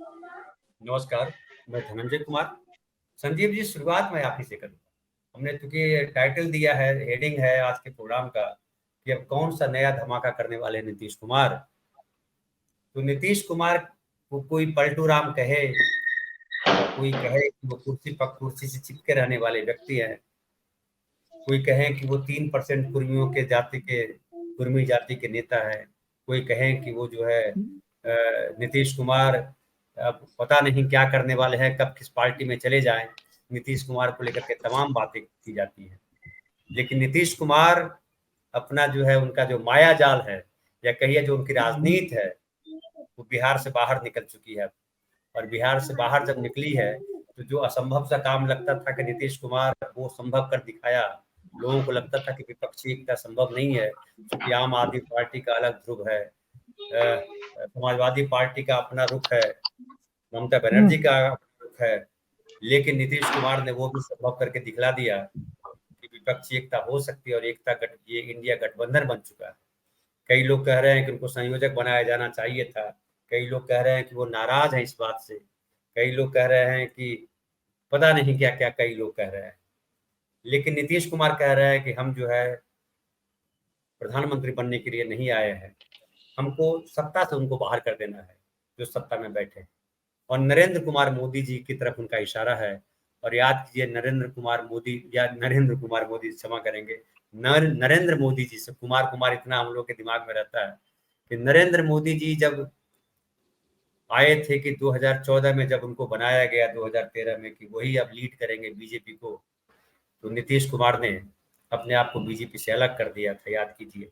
नमस्कार, मैं धनंजय कुमार। संजीव जी, शुरुआत मैं आप ही से करूँगा। हमने चूंकि टाइटल दिया है, हेडिंग है आज के प्रोग्राम का कि अब कौन सा नया धमाका करने वाले हैं नीतीश कुमार। तो नीतीश कुमार को कोई पलटू राम कहे या कोई कहे कि वो कुर्सी पर कुर्सी से चिपके रहने वाले व्यक्ति हैं, कोई कहे कि वो 3% कुर्मियों के जाति के कुर्मी जाति के नेता है, कोई कहे कि वो जो है नीतीश कुमार अब पता नहीं क्या करने वाले हैं, कब किस पार्टी में चले जाएं। नीतीश कुमार को लेकर के तमाम बातें की जाती हैं, लेकिन नीतीश कुमार अपना जो है उनका जो माया जाल है या कहिए जो उनकी राजनीति है वो बिहार से बाहर निकल चुकी है। और बिहार से बाहर जब निकली है तो जो असंभव सा काम लगता था कि नीतीश कुमार वो संभव कर दिखाया। लोगों को लगता था कि विपक्षी एकता संभव नहीं है, क्योंकि आम आदमी पार्टी का अलग ध्रुव है, समाजवादी पार्टी का अपना रुख है, ममता बनर्जी का अपना रुख है। लेकिन नीतीश कुमार ने वो भी संभव करके दिखला दिया कि विपक्षी एकता हो सकती है और ये इंडिया गठबंधन बन चुका है। कई लोग कह रहे हैं कि उनको संयोजक बनाया जाना चाहिए था, कई लोग कह रहे हैं कि वो नाराज हैं इस बात से, कई लोग कह रहे हैं कि पता नहीं क्या क्या कई लोग कह रहे हैं। लेकिन नीतीश कुमार कह रहे हैं कि हम जो है प्रधानमंत्री बनने के लिए नहीं आए हैं, हमको सत्ता से उनको बाहर कर देना है जो सत्ता में बैठे हैं। और नरेंद्र कुमार मोदी जी की तरफ उनका इशारा है। और याद कीजिए, नरेंद्र कुमार मोदी या नरेंद्र कुमार मोदी, क्षमा करेंगे, नरेंद्र मोदी जी से कुमार कुमार इतना हम लोग के दिमाग में रहता है कि नरेंद्र मोदी जी जब आए थे कि 2014 में जब उनको बनाया गया 2013 में कि वही अब लीड करेंगे बीजेपी को, तो नीतीश कुमार ने अपने आप को बीजेपी से अलग कर दिया था, याद कीजिए।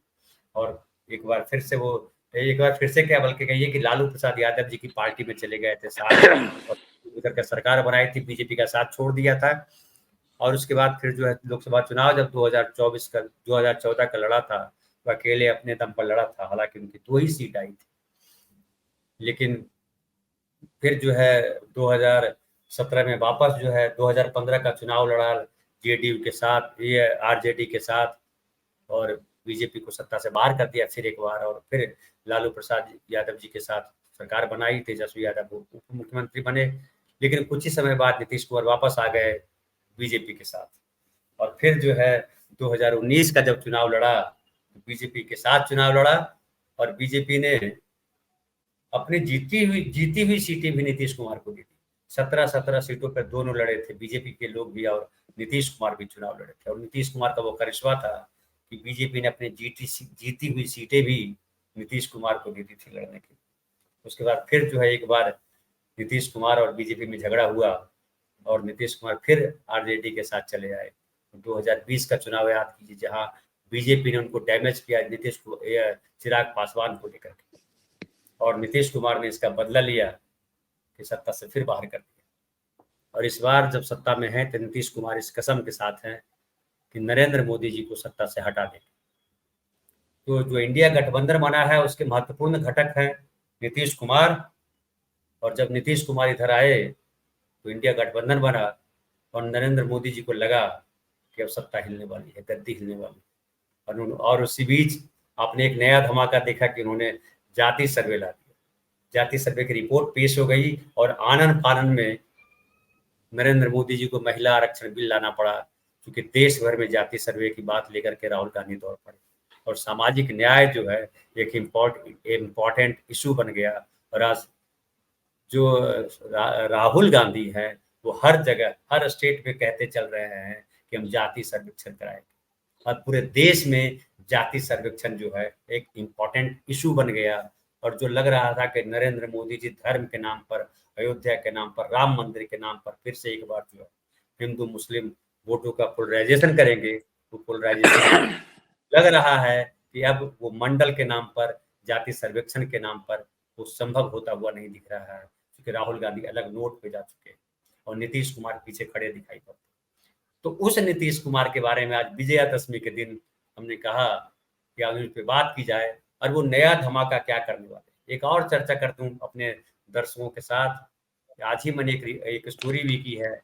और एक बार फिर से क्या बल्कि कहिए कि लालू प्रसाद यादव जी की पार्टी में चले गए थे साथ, और उधर का सरकार बनाई थी, बीजेपी का साथ छोड़ दिया था। और उसके बाद फिर जो है लोकसभा चुनाव जब 2014 का लड़ा था, वो अकेले अपने दम पर लड़ा था, हालांकि उनकी 2 ही सीट आई थी। लेकिन फिर जो है 2017 में वापस जो है 2015 का चुनाव लड़ा जेडीयू के साथ, ये आरजेडी के साथ, और बीजेपी को सत्ता से बाहर कर दिया फिर एक बार, और फिर लालू प्रसाद यादव जी के साथ सरकार बनाई, तेजस्वी यादव उप मुख्यमंत्री बने। लेकिन कुछ ही समय बाद नीतीश कुमार वापस आ गए बीजेपी के साथ, और फिर जो है 2019 का जब चुनाव लड़ा तो बीजेपी के साथ चुनाव लड़ा, और बीजेपी ने अपनी जीती हुई सीटें भी नीतीश कुमार को दी थी। 17 सीटों पर दोनों लड़े थे, बीजेपी के लोग भी और नीतीश कुमार भी चुनाव लड़े थे। और नीतीश कुमार का वो करिश्मा था कि बीजेपी ने अपनी जीती हुई सीटें भी नीतीश कुमार को दी थी लड़ने की। उसके बाद फिर जो है एक बार नीतीश कुमार और बीजेपी में झगड़ा हुआ, और नीतीश कुमार फिर आरजेडी के साथ चले आए। 2020 का चुनाव याद कीजिए, जहां बीजेपी ने उनको डैमेज किया चिराग पासवान को लेकर के, और नीतीश कुमार ने इसका बदला लिया कि सत्ता से फिर बाहर कर दिया। और इस बार जब सत्ता में है तो नीतीश कुमार इस कसम के साथ हैं कि नरेंद्र मोदी जी को सत्ता से हटा देंगे। तो जो इंडिया गठबंधन बना है उसके महत्वपूर्ण घटक हैं नीतीश कुमार। और जब नीतीश कुमार इधर आए तो इंडिया गठबंधन बना, और नरेंद्र मोदी जी को लगा कि अब सत्ता हिलने वाली है, गद्दी हिलने वाली है। और उसी बीच आपने एक नया धमाका देखा कि उन्होंने जाति सर्वे ला दिया। जाति सर्वे की रिपोर्ट पेश हो गई, और आनन फानन में नरेंद्र मोदी जी को महिला आरक्षण बिल लाना पड़ा, क्योंकि देश भर में जाति सर्वे की बात लेकर के राहुल गांधी दौड़ पड़े, और सामाजिक न्याय जो है एक इम्पोर्टेंट इशू बन गया। और आज जो राहुल गांधी है वो हर जगह हर स्टेट में कहते चल रहे हैं कि हम जाति सर्वेक्षण कराएंगे, और पूरे देश में जाति सर्वेक्षण जो है एक इम्पोर्टेंट इशू बन गया। और जो लग रहा था कि नरेंद्र मोदी जी धर्म के नाम पर, अयोध्या के नाम पर, राम मंदिर के नाम पर फिर से एक बार जो है हिंदू मुस्लिम वोटों का पोलराइजेशन करेंगे, वो पोलराइजेशन लग रहा है कि अब वो मंडल के नाम पर, जाति सर्वेक्षण के नाम पर वो संभव होता हुआ नहीं दिख रहा है, क्योंकि राहुल गांधी अलग नोट पे जा चुके हैं और नीतीश कुमार पीछे खड़े दिखाई पड़ते। तो उस नीतीश कुमार के बारे में आज विजयादशमी के दिन हमने कहा कि आज उस पर बात की जाए, और वो नया धमाका क्या करने वाले। एक और चर्चा कर दूं अपने दर्शकों के साथ। आज ही मैंने एक स्टोरी भी की है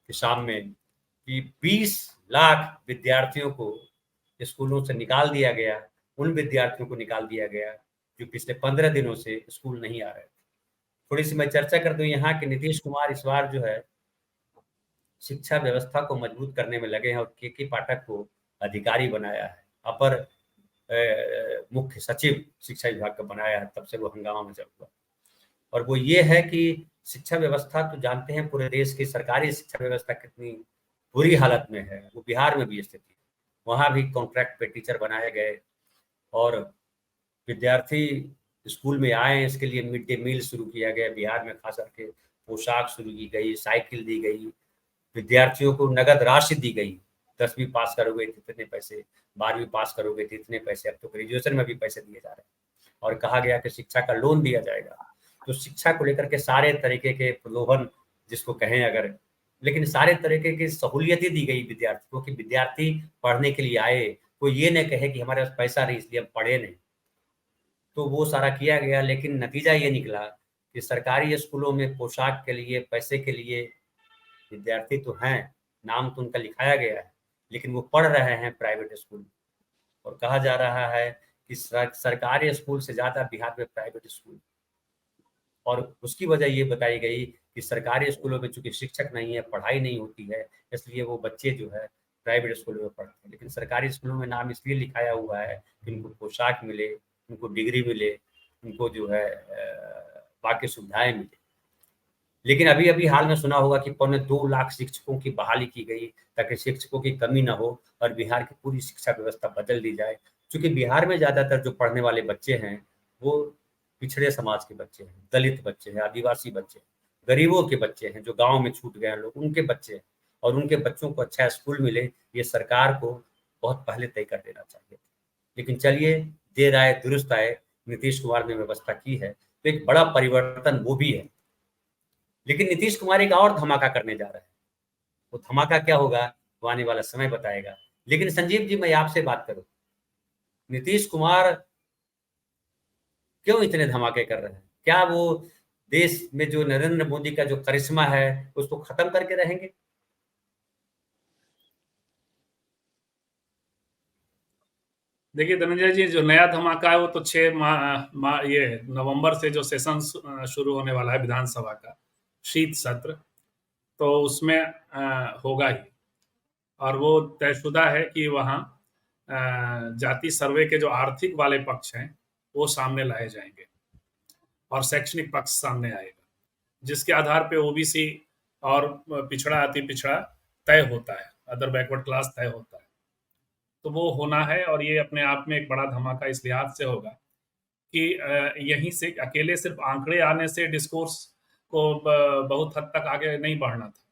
कि शाम में कि 20 लाख विद्यार्थियों को स्कूलों से निकाल दिया गया। उन विद्यार्थियों को निकाल दिया गया जो पिछले 15 दिनों से स्कूल नहीं आ रहे थे। थोड़ी सी मैं चर्चा कर दूं यहाँ कि नीतीश कुमार इस बार जो है शिक्षा व्यवस्था को मजबूत करने में लगे हैं और के पाठक को अधिकारी बनाया है, अपर मुख्य सचिव शिक्षा विभाग का बनाया है। तब से वो हंगामा मचा हुआ, और वो ये है कि शिक्षा व्यवस्था तो जानते हैं पूरे देश की सरकारी शिक्षा व्यवस्था कितनी बुरी हालत में है, वो बिहार में भी स्थिति है। वहाँ भी कॉन्ट्रैक्ट पे टीचर बनाए गए और विद्यार्थी स्कूल में आए, इसके लिए मिड डे मील शुरू किया गया बिहार में, खास करके पोशाक शुरू की गई, साइकिल दी गई, विद्यार्थियों को नगद राशि दी गई। 10वीं पास करोगे तो इतने पैसे, 12वीं पास करोगे तो इतने पैसे, अब तो ग्रेजुएशन में भी पैसे दिए जा रहे हैं। और कहा गया कि शिक्षा का लोन दिया जाएगा। तो शिक्षा को लेकर के सारे तरीके के प्रलोभन जिसको कहें अगर, लेकिन सारे तरीके की सहूलियतें दी गई विद्यार्थी को कि विद्यार्थी पढ़ने के लिए आए, कोई ये न कहे कि हमारे पास पैसा नहीं इसलिए हम पढ़े नहीं। तो वो सारा किया गया, लेकिन नतीजा ये निकला कि सरकारी स्कूलों में पोशाक के लिए, पैसे के लिए विद्यार्थी तो हैं, नाम तो उनका लिखाया गया है, लेकिन वो पढ़ रहे हैं प्राइवेट स्कूल में। और कहा जा रहा है कि सरकारी स्कूल से ज़्यादा बिहार में प्राइवेट स्कूल, और उसकी वजह ये बताई गई कि सरकारी स्कूलों में चूंकि शिक्षक नहीं है, पढ़ाई नहीं होती है, इसलिए वो बच्चे जो है प्राइवेट स्कूलों में पढ़ते हैं। लेकिन सरकारी स्कूलों में नाम इसलिए लिखाया हुआ है कि उनको पोशाक मिले, उनको डिग्री मिले, उनको जो है बाकी सुविधाएं मिले। लेकिन अभी अभी हाल में सुना होगा कि 2.25 लाख शिक्षकों की बहाली की गई ताकि शिक्षकों की कमी ना हो और बिहार की पूरी शिक्षा व्यवस्था बदल दी जाए। क्योंकि बिहार में ज़्यादातर जो पढ़ने वाले बच्चे हैं वो पिछड़े समाज के बच्चे हैं, दलित बच्चे हैं, आदिवासी बच्चे हैं, गरीबों के बच्चे हैं, जो गांव में छूट गए हैं लोग, उनके बच्चे हैं। और उनके बच्चों को अच्छा स्कूल मिले, ये सरकार को बहुत पहले तय कर देना चाहिए। लेकिन चलिए, देर आए दुरुस्त आए, नीतीश कुमार ने व्यवस्था की है तो एक बड़ा परिवर्तन वो भी है। लेकिन नीतीश कुमार एक और धमाका करने जा रहे हैं। वो धमाका क्या होगा वो आने वाला समय बताएगा। लेकिन संजीव जी, मैं आपसे बात करूं, नीतीश कुमार क्यों इतने धमाके कर रहे हैं? क्या वो देश में जो नरेंद्र मोदी का जो करिश्मा है उसको खत्म करके रहेंगे? देखिए धनंजय जी, जो नया धमाका है वो तो 6 ये नवंबर से जो सेशन शुरू होने वाला है विधानसभा का शीत सत्र, तो उसमें होगा ही। और वो तयशुदा है कि वहाँ जाति सर्वे के जो आर्थिक वाले पक्ष हैं वो सामने लाए जाएंगे और शैक्षणिक पक्ष सामने आएगा, जिसके आधार पे ओबीसी और पिछड़ा अति पिछड़ा तय होता है, अदर बैकवर्ड क्लास तय होता है। तो वो होना है, और ये अपने आप में एक बड़ा धमाका इस लिहाज से होगा कि यहीं से अकेले सिर्फ आंकड़े आने से डिस्कोर्स को बहुत हद तक आगे नहीं बढ़ना था।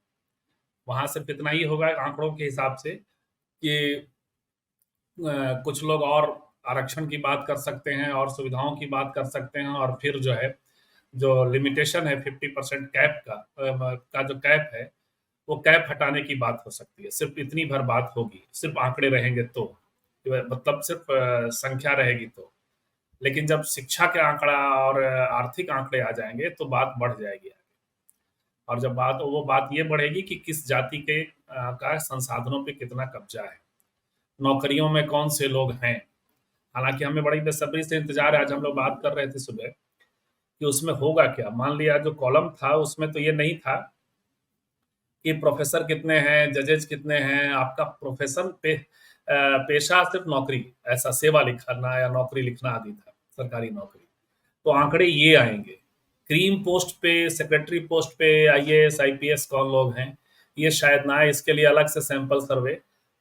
वहां सिर्फ इतना ही होगा आंकड़ों के हिसाब से कि कुछ लोग और आरक्षण की बात कर सकते हैं और सुविधाओं की बात कर सकते हैं, और फिर जो है जो लिमिटेशन है 50% कैप का जो कैप है वो कैप हटाने की बात हो सकती है। सिर्फ इतनी भर बात होगी, सिर्फ आंकड़े रहेंगे तो, मतलब सिर्फ संख्या रहेगी तो। लेकिन जब शिक्षा के आंकड़ा और आर्थिक आंकड़े आ जाएंगे तो बात बढ़ जाएगी। और जब वो बात ये बढ़ेगी कि किस जाति के का संसाधनों पे कितना कब्जा है, नौकरियों में कौन से लोग हैं। हालांकि हमें बड़ी बेसब्री से इंतजार है, आज हम लोग बात कर रहे थे सुबह कि उसमें होगा क्या। मान लिया जो कॉलम था उसमें तो ये नहीं था कि प्रोफेसर कितने हैं, जजेज कितने हैं, आपका प्रोफेशन पेशा सिर्फ नौकरी, ऐसा सेवा लिखना या नौकरी लिखना आदि था, सरकारी नौकरी। तो आंकड़े ये आएंगे, क्रीम पोस्ट पे, सेक्रेटरी पोस्ट पे आईएएस आईपीएस कौन लोग हैं, ये शायद ना है। इसके लिए अलग से सैंपल सर्वे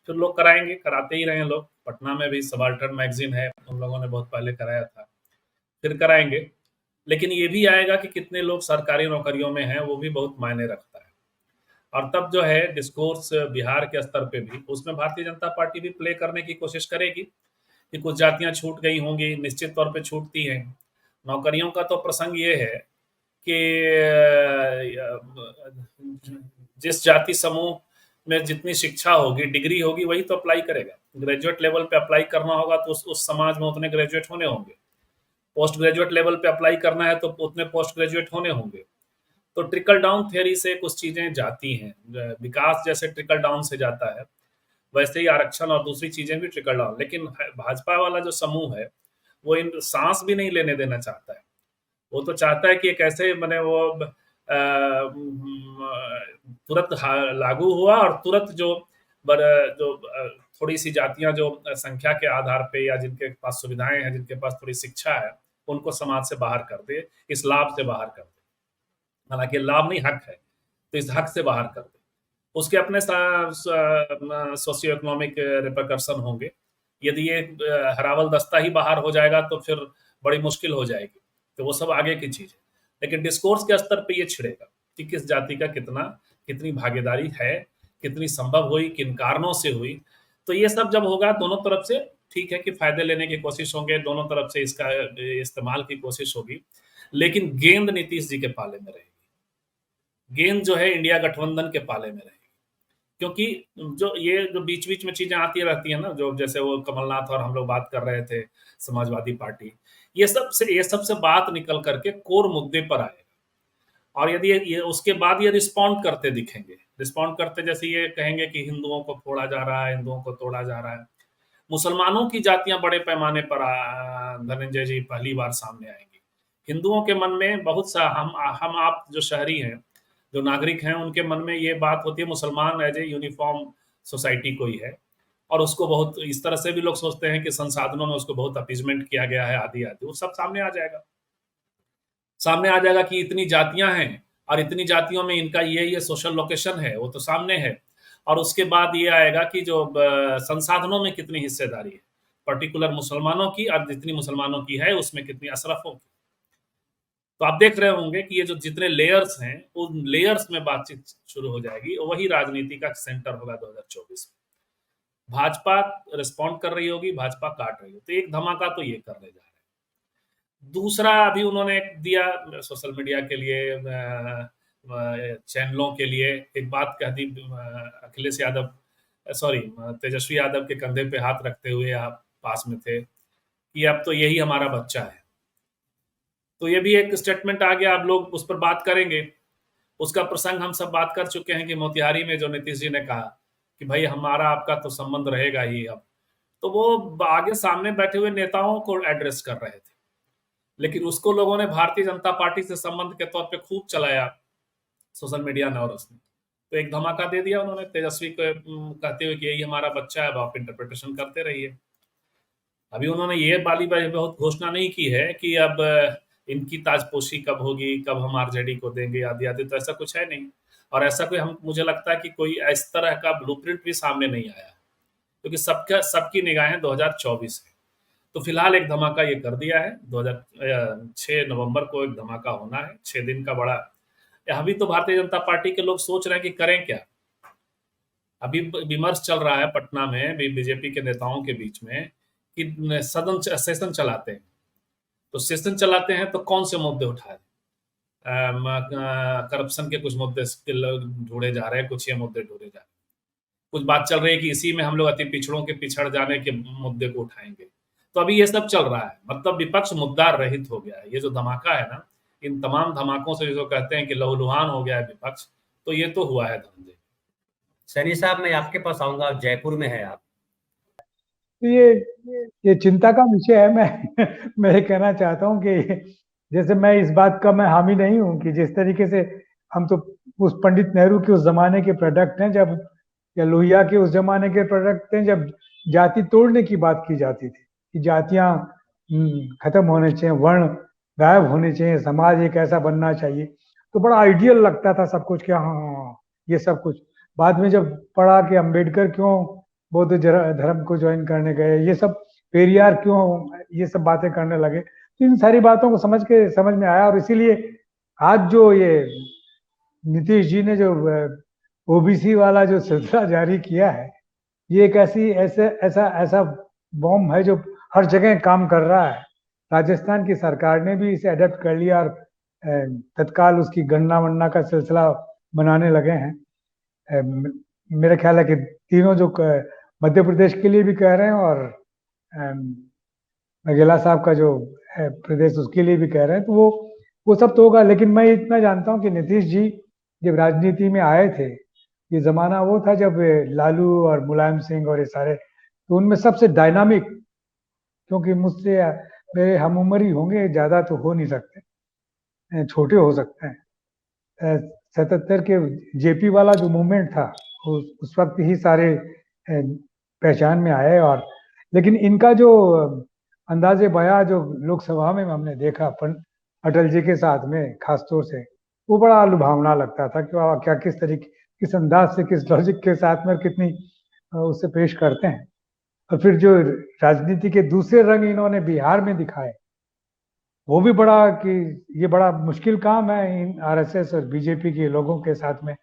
फिर लोग कराएंगे, कराते ही रहे लोग। पटना में भी सबाल्टर्न मैगजीन है, उन लोगों ने बहुत पहले कराया था, फिर कराएंगे। लेकिन ये भी आएगा कि कितने लोग सरकारी नौकरियों में हैं, वो भी बहुत मायने रखता है। और तब जो है डिस्कोर्स बिहार के स्तर पे भी, उसमें भारतीय जनता पार्टी भी प्ले करने की कोशिश करेगी कि कुछ जातियां छूट गई होंगी, निश्चित तौर पे छूटती हैं। नौकरियों का तो प्रसंग ये है कि जिस जाति समूह में जितनी शिक्षा होगी, डिग्री होगी, वही तो अप्लाई करेगा। ग्रेजुएट लेवल पे अप्लाई करना होगा तो उस समाज में उतने ग्रेजुएट होने होंगे। पोस्ट ग्रेजुएट लेवल पे अप्लाई करना है तो उतने पोस्ट ग्रेजुएट होने होंगे। तो ट्रिकल डाउन थियरी से कुछ चीजें जाती हैं। विकास जैसे ट्रिकल डाउन से जाता है, वैसे ही आरक्षण और दूसरी चीजें भी ट्रिकल डाउन। लेकिन भाजपा वाला जो समूह है वो इन सांस भी नहीं लेने देना चाहता है। वो तो चाहता है कि एक ऐसे मैंने वो तुरंत लागू हुआ और तुरंत जो जो थोड़ी सी जातियां जो संख्या के आधार पे या जिनके पास सुविधाएं हैं, जिनके पास थोड़ी शिक्षा है, उनको समाज से बाहर कर दे, इस लाभ से बाहर कर दे। हालांकि लाभ नहीं, हक है, तो इस हक से बाहर कर दे। उसके अपने सोशियो इकोनॉमिक रिपरकशन होंगे। यदि ये हरावल दस्ता ही बाहर हो जाएगा तो फिर बड़ी मुश्किल हो जाएगी, तो वो सब आगे की चीज है। लेकिन डिस्कोर्स के स्तर पे ये छिड़ेगा कि किस जाति का कितनी भागीदारी है, कितनी संभव हुई, किन कारणों से हुई। तो ये सब जब होगा दोनों तरफ से, ठीक है कि फायदे लेने की कोशिश होंगे, दोनों तरफ से इसका इस्तेमाल की कोशिश होगी, लेकिन गेंद नीतीश जी के पाले में रहेगी। गेंद जो है इंडिया गठबंधन के पाले में रहेगी, क्योंकि जो बीच बीच में चीजें आती रहती है ना, जो जैसे वो कमलनाथ और हम लोग बात कर रहे थे, समाजवादी पार्टी, ये सबसे बात निकल करके कोर मुद्दे पर आएगा। और यदि ये उसके बाद ये रिस्पॉन्ड करते दिखेंगे, रिस्पॉन्ड करते जैसे ये कहेंगे कि हिंदुओं को फोड़ा जा रहा है, हिंदुओं को तोड़ा जा रहा है, मुसलमानों की जातियां बड़े पैमाने पर धनंजय जी पहली बार सामने आएंगी। हिंदुओं के मन में बहुत सा हम आप जो शहरी हैं, जो नागरिक हैं, उनके मन में ये बात होती है मुसलमान एज ए यूनिफॉर्म सोसाइटी कोई है, और उसको बहुत इस तरह से भी लोग सोचते हैं कि संसाधनों में उसको बहुत अपीजमेंट किया गया है, आदि आदि, वो सब सामने आ जाएगा। सामने आ जाएगा कि इतनी जातियां हैं और इतनी जातियों में इनका ये सोशल लोकेशन है, वो तो सामने है। और उसके बाद ये आएगा कि जो संसाधनों में कितनी हिस्सेदारी है पर्टिकुलर मुसलमानों की, और जितनी मुसलमानों की है उसमें कितनी अशरफों की। तो आप देख रहे होंगे कि ये जो जितने लेयर्स हैं, उन लेयर्स में बातचीत शुरू हो जाएगी, और वही राजनीति का सेंटर होगा 2024 में। भाजपा रिस्पॉन्ड कर रही होगी, भाजपा काट रही होगी, तो एक धमाका तो ये करने जा रहे हैं। दूसरा अभी उन्होंने एक दिया सोशल मीडिया के लिए, चैनलों के लिए एक बात कह दी, अखिलेश यादव, सॉरी तेजस्वी यादव के कंधे पे हाथ रखते हुए आप पास में थे, कि अब तो यही हमारा बच्चा है। तो ये भी एक स्टेटमेंट आ गया, अब लोग उस पर बात करेंगे। उसका प्रसंग हम सब बात कर चुके हैं कि मोतिहारी में जो नीतीश जी ने कहा कि भाई हमारा आपका तो संबंध रहेगा ही अब, तो वो आगे सामने बैठे हुए नेताओं को एड्रेस कर रहे थे, लेकिन उसको लोगों ने भारतीय जनता पार्टी से संबंध के तौर पे खूब चलाया सोशल मीडिया ने, और उसने तो एक धमाका दे दिया उन्होंने तेजस्वी को कहते हुए कि यही हमारा बच्चा है, अब आप इंटरप्रिटेशन करते रहिए। अभी उन्होंने ये वाली बहुत घोषणा नहीं की है कि अब इनकी ताजपोशी कब होगी, कब हम आरजेडी को देंगे, आदि आदि, तो ऐसा कुछ है नहीं। और ऐसा कोई मुझे लगता है कि कोई इस तरह का ब्लूप्रिंट भी सामने नहीं आया, क्योंकि सबकी निगाहें 2024 है। तो फिलहाल एक धमाका ये कर दिया है, 6 नवंबर को एक धमाका होना है, 6 दिन का बड़ा। अभी तो भारतीय जनता पार्टी के लोग सोच रहे हैं कि करें क्या। अभी विमर्श चल रहा है पटना में बीजेपी के नेताओं के बीच में कि सेशन चलाते हैं, तो सेशन चलाते हैं तो कौन से मुद्दे उठाए, करप्शन के कुछ मुद्दे ढूंढे जा रहे हैं, कुछ ये मुद्दे ढूंढे जा रहे हैं, कुछ बात चल रही है कि इसी में हम लोग अति पिछड़ों के पिछड़ जाने के मुद्दे को उठाएंगे। तो अभी ये सब चल रहा है, मतलब विपक्ष मुद्दा रहित हो गया है। ये जो धमाका है ना, इन तमाम धमाकों से जो कहते हैं कि लहूलुहान हो गया है विपक्ष, तो ये तो हुआ है। धनंजय सैनी साहब, मैं आपके पास आऊंगा, जयपुर में है आप। तो ये चिंता का विषय है। मैं ये कहना चाहता हूँ कि जैसे मैं इस बात का मैं हामी नहीं हूँ कि जिस तरीके से हम तो उस पंडित नेहरू के उस जमाने के प्रोडक्ट हैं, जब या लोहिया के उस जमाने के प्रोडक्ट हैं जब जाति तोड़ने की बात की जाती थी कि जातियां खत्म होने चाहिए, वर्ण गायब होने चाहिए, समाज एक ऐसा बनना चाहिए। तो बड़ा आइडियल लगता था सब कुछ कि हाँ ये सब कुछ। बाद में जब पढ़ा कि अम्बेडकर क्यों बौद्ध धर्म को ज्वाइन करने गए, ये सब पेरियार क्यों ये सब बातें करने लगे, तो इन सारी बातों को समझ में आया। और इसीलिए आज जो ये नीतीश जी ने जो ओबीसी वाला जो सिलसिला जारी किया है, ये एक ऐसा बॉम्ब है जो हर जगह काम कर रहा है। राजस्थान की सरकार ने भी इसे अडेप्ट कर लिया और तत्काल उसकी गणना वन्ना का सिलसिला बनाने लगे हैं। मेरा ख्याल है कि तीनों जो मध्य प्रदेश के लिए भी कह रहे हैं और वाघेला साहब का जो है प्रदेश उसके लिए भी कह रहे हैं, तो वो सब तो होगा। लेकिन मैं इतना जानता हूं कि नीतीश जी जब राजनीति में आए थे, ये जमाना वो था जब लालू और मुलायम सिंह और ये सारे, तो उनमें सबसे डायनामिक, क्योंकि मुझसे मेरे हम उम्र ही होंगे, ज्यादा तो हो नहीं सकते, छोटे हो सकते हैं। 77 के जेपी वाला जो मूवमेंट था उस वक्त ही सारे पहचान में आए। और लेकिन इनका जो अंदाजे बयां जो लोकसभा में हमने देखा अटल जी के साथ में खासतौर से, वो बड़ा लुभावना लगता था कि वाह, क्या किस तरीके किस अंदाज से किस लॉजिक के साथ में कितनी उससे पेश करते हैं। और फिर जो राजनीति के दूसरे रंग इन्होंने बिहार में दिखाए, वो भी बड़ा कि ये बड़ा मुश्किल काम है इन आरएसएस और बीजेपी के लोगों के साथ में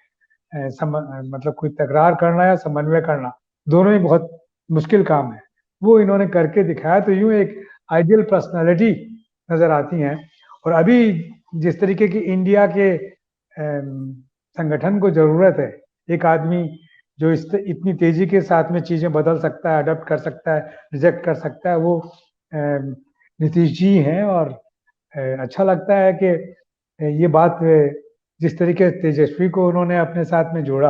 मतलब कोई तकरार करना या समन्वय करना, दोनों ही बहुत मुश्किल काम है। वो इन्होंने करके दिखाया, तो यूं एक आइडियल पर्सनालिटी नजर आती हैं। और अभी जिस तरीके की इंडिया के संगठन को जरूरत है, एक आदमी जो इतनी तेजी के साथ में चीजें बदल सकता है, अडॉप्ट कर सकता है, रिजेक्ट कर सकता है, वो नीतीश जी हैं। और अच्छा लगता है कि ये बात जिस तरीके से तेजस्वी को उन्होंने अपने साथ में जोड़ा,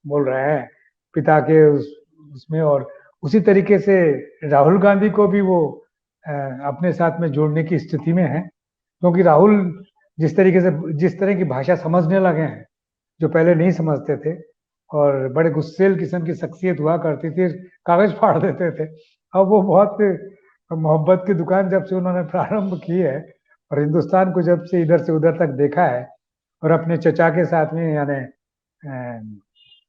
बोल रहे हैं पिता के उसमें, और उसी तरीके से राहुल गांधी को भी वो अपने साथ में जोड़ने की स्थिति में है। क्योंकि राहुल जिस तरह की भाषा समझने लगे हैं, जो पहले नहीं समझते थे, और बड़े गुस्सेल किस्म की शख्सियत हुआ करती थी, कागज फाड़ देते थे। अब वो बहुत मोहब्बत की दुकान जब से उन्होंने प्रारंभ की है, और हिंदुस्तान को जब से इधर से उधर तक देखा है, और अपने चचा के साथ में यानी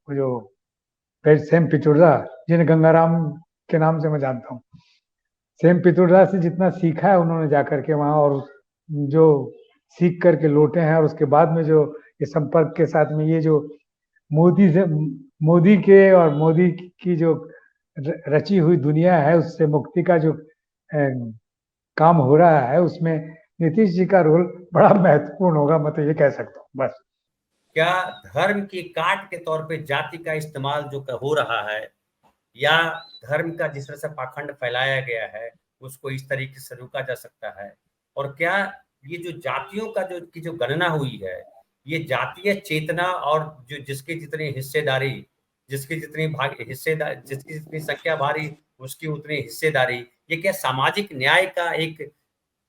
वो जो सेम पित्रोदा, जिन्हें गंगाराम के नाम से मैं जानता हूँ, सेम पित्रोदा से जितना सीखा है उन्होंने जाकर के वहां, और जो सीख करके लौटे हैं, और उसके बाद में जो ये संपर्क के साथ में ये जो मोदी के और मोदी की जो रची हुई दुनिया है, उससे मुक्ति का जो काम हो रहा है, उसमें नीतीश जी का रोल बड़ा महत्वपूर्ण होगा, मैं तो ये कह सकता हूँ बस। क्या धर्म की काट के तौर पे जाति का इस्तेमाल जो हो रहा है, या धर्म का जिस तरह से पाखंड फैलाया गया है, उसको इस तरीके से रोका जा सकता है? और क्या ये जो जातियों का जो गणना हुई है, ये जातीय चेतना और जो जिसकी जितनी हिस्सेदारी, जिसकी जितनी जिसकी जितनी संख्या भारी, उसकी उतनी हिस्सेदारी, ये क्या सामाजिक न्याय का एक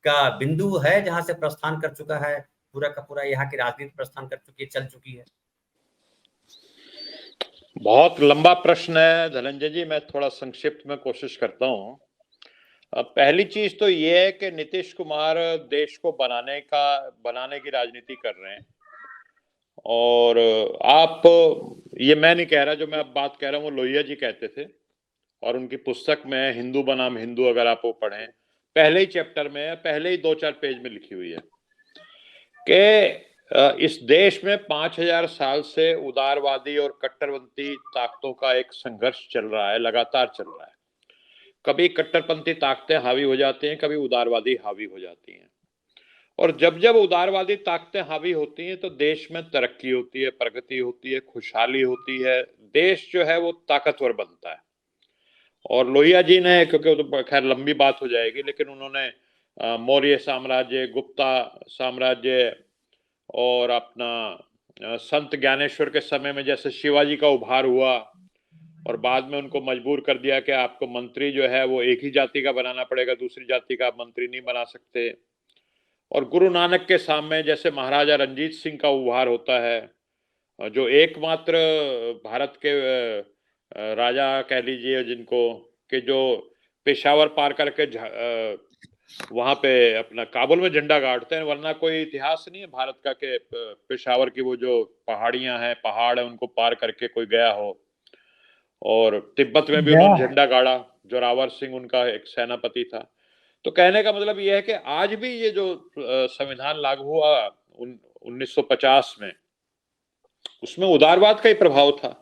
बिंदु है जहां से प्रस्थान कर चुका है? पूरा का पूरा यहाँ की राजनीति प्रस्थान कर चुकी है, चल चुकी है? बहुत लंबा प्रश्न है धनंजय जी, मैं थोड़ा संक्षिप्त में कोशिश करता हूँ। पहली चीज तो ये है कि नीतीश कुमार देश को बनाने की राजनीति कर रहे हैं। और आप, ये मैं नहीं कह रहा, जो मैं अब बात कह रहा हूँ वो लोहिया जी कहते थे, और उनकी पुस्तक में हिंदू बनाम हिंदू, अगर आप वो पढ़ें, पहले ही चैप्टर में, पहले ही 2-4 पेज में लिखी हुई है कि इस देश में 5000 साल से उदारवादी और कट्टरपंथी ताकतों का एक संघर्ष चल रहा है, लगातार चल रहा है। कभी कट्टरपंथी ताकतें हावी हो जाती हैं, कभी उदारवादी हावी हो जाती हैं। और जब जब उदारवादी ताकतें हावी होती हैं तो देश में तरक्की होती है, प्रगति होती है, खुशहाली होती है, देश जो है वो ताकतवर बनता है। और लोहिया जी ने, क्योंकि तो खैर लंबी बात हो जाएगी, लेकिन उन्होंने मौर्य साम्राज्य, गुप्ता साम्राज्य, और अपना संत ज्ञानेश्वर के समय में जैसे शिवाजी का उभार हुआ, और बाद में उनको मजबूर कर दिया कि आपको मंत्री जो है वो एक ही जाति का बनाना पड़ेगा, दूसरी जाति का आप मंत्री नहीं बना सकते। और गुरु नानक के सामने जैसे महाराजा रंजीत सिंह का उभार होता है, जो एकमात्र भारत के राजा कह लीजिए जिनको, कि जो पेशावर पार करके वहां पे अपना काबुल में झंडा गाड़ते हैं, वरना कोई इतिहास नहीं है भारत का कि पेशावर की वो जो पहाड़ियां हैं, पहाड़ है, उनको पार करके कोई गया हो। और तिब्बत में भी उन्होंने झंडा गाड़ा, जोरावर सिंह उनका एक सेनापति था। तो कहने का मतलब यह है कि आज भी ये जो संविधान लागू हुआ 1950 में, उसमें उदारवाद का ही प्रभाव था।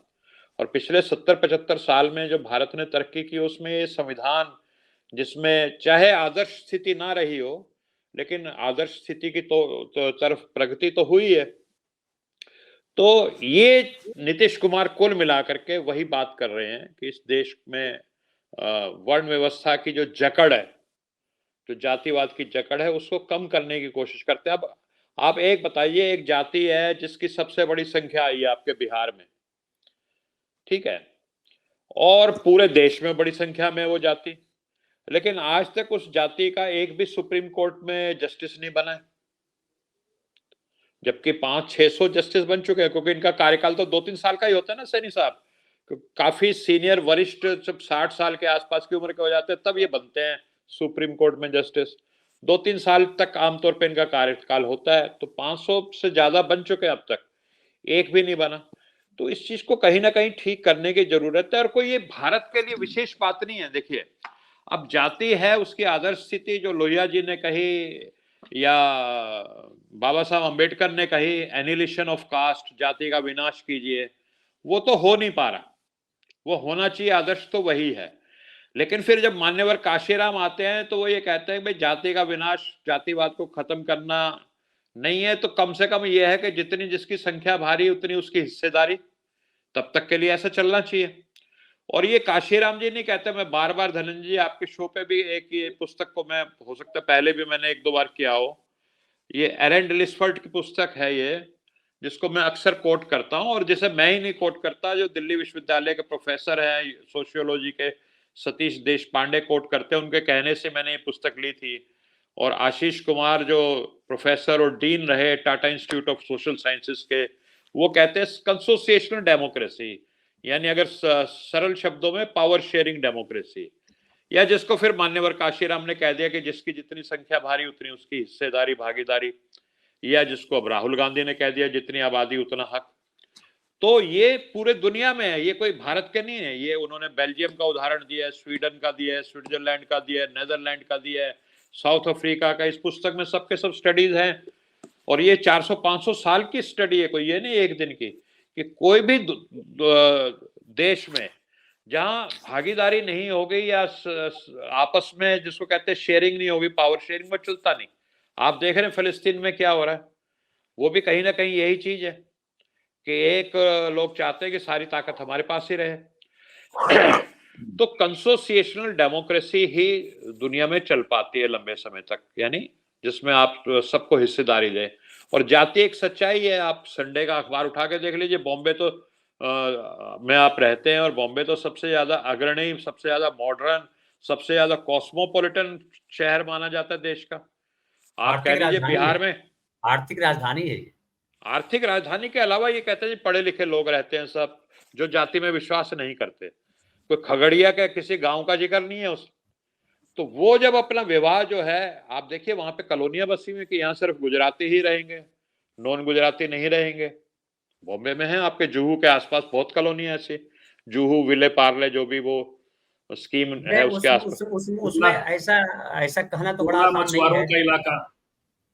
और पिछले 70-75 साल में जो भारत ने तरक्की की, उसमें ये संविधान, जिसमें चाहे आदर्श स्थिति ना रही हो, लेकिन आदर्श स्थिति की तो तरफ प्रगति तो हुई है। तो ये नीतीश कुमार कुल मिलाकर के वही बात कर रहे हैं कि इस देश में वर्ण व्यवस्था की जो जकड़ है, जो जातिवाद की जकड़ है, उसको कम करने की कोशिश करते हैं। अब आप एक बताइए, एक जाति है जिसकी सबसे बड़ी संख्या आई है आपके बिहार में, ठीक है, और पूरे देश में बड़ी संख्या में वो जाति, लेकिन आज तक उस जाति का एक भी सुप्रीम कोर्ट में जस्टिस नहीं बना है। जबकि 500-600 जस्टिस बन चुके हैं, क्योंकि इनका कार्यकाल तो 2-3 साल का ही होता है ना सैनी साहब। काफी सीनियर वरिष्ठ जब 60 साल के आसपास की उम्र के हो जाते हैं तब ये बनते हैं सुप्रीम कोर्ट में जस्टिस। 2-3 साल तक आमतौर पे इनका कार्यकाल होता है, तो 500 से ज्यादा बन चुके हैं अब तक, एक भी नहीं बना। तो इस चीज को कहीं ना कहीं ठीक करने की जरूरत है, और कोई ये भारत के लिए विशेष बात नहीं है। देखिए, अब जाति है उसकी आदर्श स्थिति जो लोहिया जी ने कही या बाबा साहब अंबेडकर ने कही, एनिहिलेशन ऑफ कास्ट, जाति का विनाश कीजिए, वो तो हो नहीं पा रहा। वो होना चाहिए, आदर्श तो वही है। लेकिन फिर जब मान्यवर काशीराम आते हैं तो वो ये कहते हैं भाई जाति का विनाश, जातिवाद को खत्म करना नहीं है, तो कम से कम ये है कि जितनी जिसकी संख्या भारी उतनी उसकी हिस्सेदारी, तब तक के लिए ऐसा चलना चाहिए। और ये काशीराम जी नहीं कहते, मैं बार बार धनंजय जी आपके शो पे भी एक ये पुस्तक को मैं, हो सकता है पहले भी मैंने 1-2 बार किया हो, ये एरन डिलिसफर्ड की पुस्तक है ये, जिसको मैं अक्सर कोट करता हूं, और जिसे मैं ही नहीं कोट करता, जो दिल्ली विश्वविद्यालय के प्रोफेसर हैं सोशियोलॉजी के सतीश देशपांडे कोट करते हैं, उनके कहने से मैंने ये पुस्तक ली थी। और आशीष कुमार जो प्रोफेसर और डीन रहे Tata institute of social sciences के, वो कहते हैं कंसोसिएशनल डेमोक्रेसी, यानी अगर सरल शब्दों में पावर शेयरिंग डेमोक्रेसी, या जिसको फिर मान्यवर काशीराम ने कह दिया कि जिसकी जितनी संख्या भारी उतनी उसकी हिस्सेदारी, भागीदारी, या जिसको अब राहुल गांधी ने कह दिया जितनी आबादी उतना हक। तो ये पूरे दुनिया में है, ये कोई भारत के नहीं है। ये उन्होंने बेल्जियम का उदाहरण दिया है, स्वीडन का दिया है, स्विट्जरलैंड का दिया है, नेदरलैंड का दिया है, साउथ अफ्रीका का। इस पुस्तक में सबके सब स्टडीज हैं, और ये 400-500 साल की स्टडी है, कोई ये नहीं एक दिन की, कि कोई भी देश में जहां भागीदारी नहीं होगी या आपस में जिसको कहते हैं शेयरिंग नहीं होगी, पावर शेयरिंग, वो चलता नहीं। आप देख रहे हैं फिलिस्तीन में क्या हो रहा है, वो भी कहीं ना कहीं यही चीज है कि एक लोग चाहते हैं कि सारी ताकत हमारे पास ही रहे। तो कंसोसिएशनल डेमोक्रेसी ही दुनिया में चल पाती है लंबे समय तक, यानी जिसमें आप सबको हिस्सेदारी दें। और जाति एक सच्चाई है, आप संडे का अखबार उठा के देख लीजिए, बॉम्बे तो में आप रहते हैं, और बॉम्बे तो सबसे ज्यादा अग्रणी, सबसे ज्यादा मॉडर्न, सबसे ज्यादा कॉस्मोपॉलिटन शहर माना जाता है देश का। आप कह लीजिए बिहार में आर्थिक राजधानी है। आर्थिक राजधानी के अलावा ये कहते हैं जी पढ़े लिखे लोग रहते हैं सब, जो जाति में विश्वास नहीं करते। कोई खगड़िया के किसी गांव का जिक्र नहीं है उस। तो वो जब अपना विवाह जो है, आप देखिए वहां पे कॉलोनियां बसी हुई कि यहाँ सिर्फ गुजराती ही रहेंगे, नॉन गुजराती नहीं रहेंगे। बॉम्बे में है, आपके जुहू के आसपास बहुत कॉलोनियां ऐसी, जुहू, विले पार्ले, जो भी वो स्कीम है उसके आसपास। उसमें ऐसा कहना तो बड़ा आसान नहीं है का इलाका,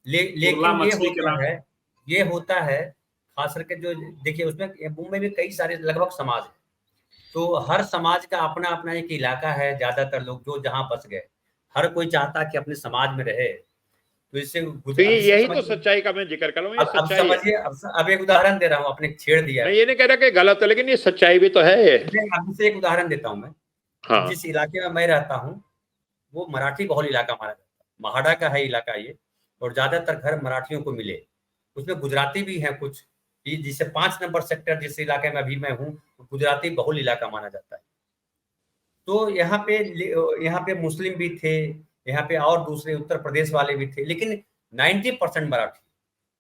लेकिन ये होता है खास करके जो देखिए उसमें मुंबई में कई सारे लगभग समाज है, तो हर समाज का अपना अपना एक इलाका है। ज्यादातर लोग जो जहां बस गए, हर कोई चाहता कि अपने समाज में रहे, तो इससे तो यही तो सच्चाई का मैं जिक्र कर रहा हूँ। अब समझिए, अब एक उदाहरण दे रहा हूँ, आपने छेड़ दिया। मैं ये नहीं कह रहा कि गलत है, लेकिन ये सच्चाई भी तो है। अब से एक उदाहरण देता हूँ मैं। हाँ। जिस इलाके में मैं रहता हूँ वो मराठी बहुल इलाका माना जाता है, महाड़ा का है इलाका ये, और ज्यादातर घर मराठियों को मिले। उसमें गुजराती भी हैं कुछ, जिसे 5 नंबर सेक्टर जिस इलाके में अभी मैं हूँ, गुजराती बहुल इलाका माना जाता है। तो यहाँ पे मुस्लिम भी थे, यहाँ पे और दूसरे उत्तर प्रदेश वाले भी थे, लेकिन 90% मराठी।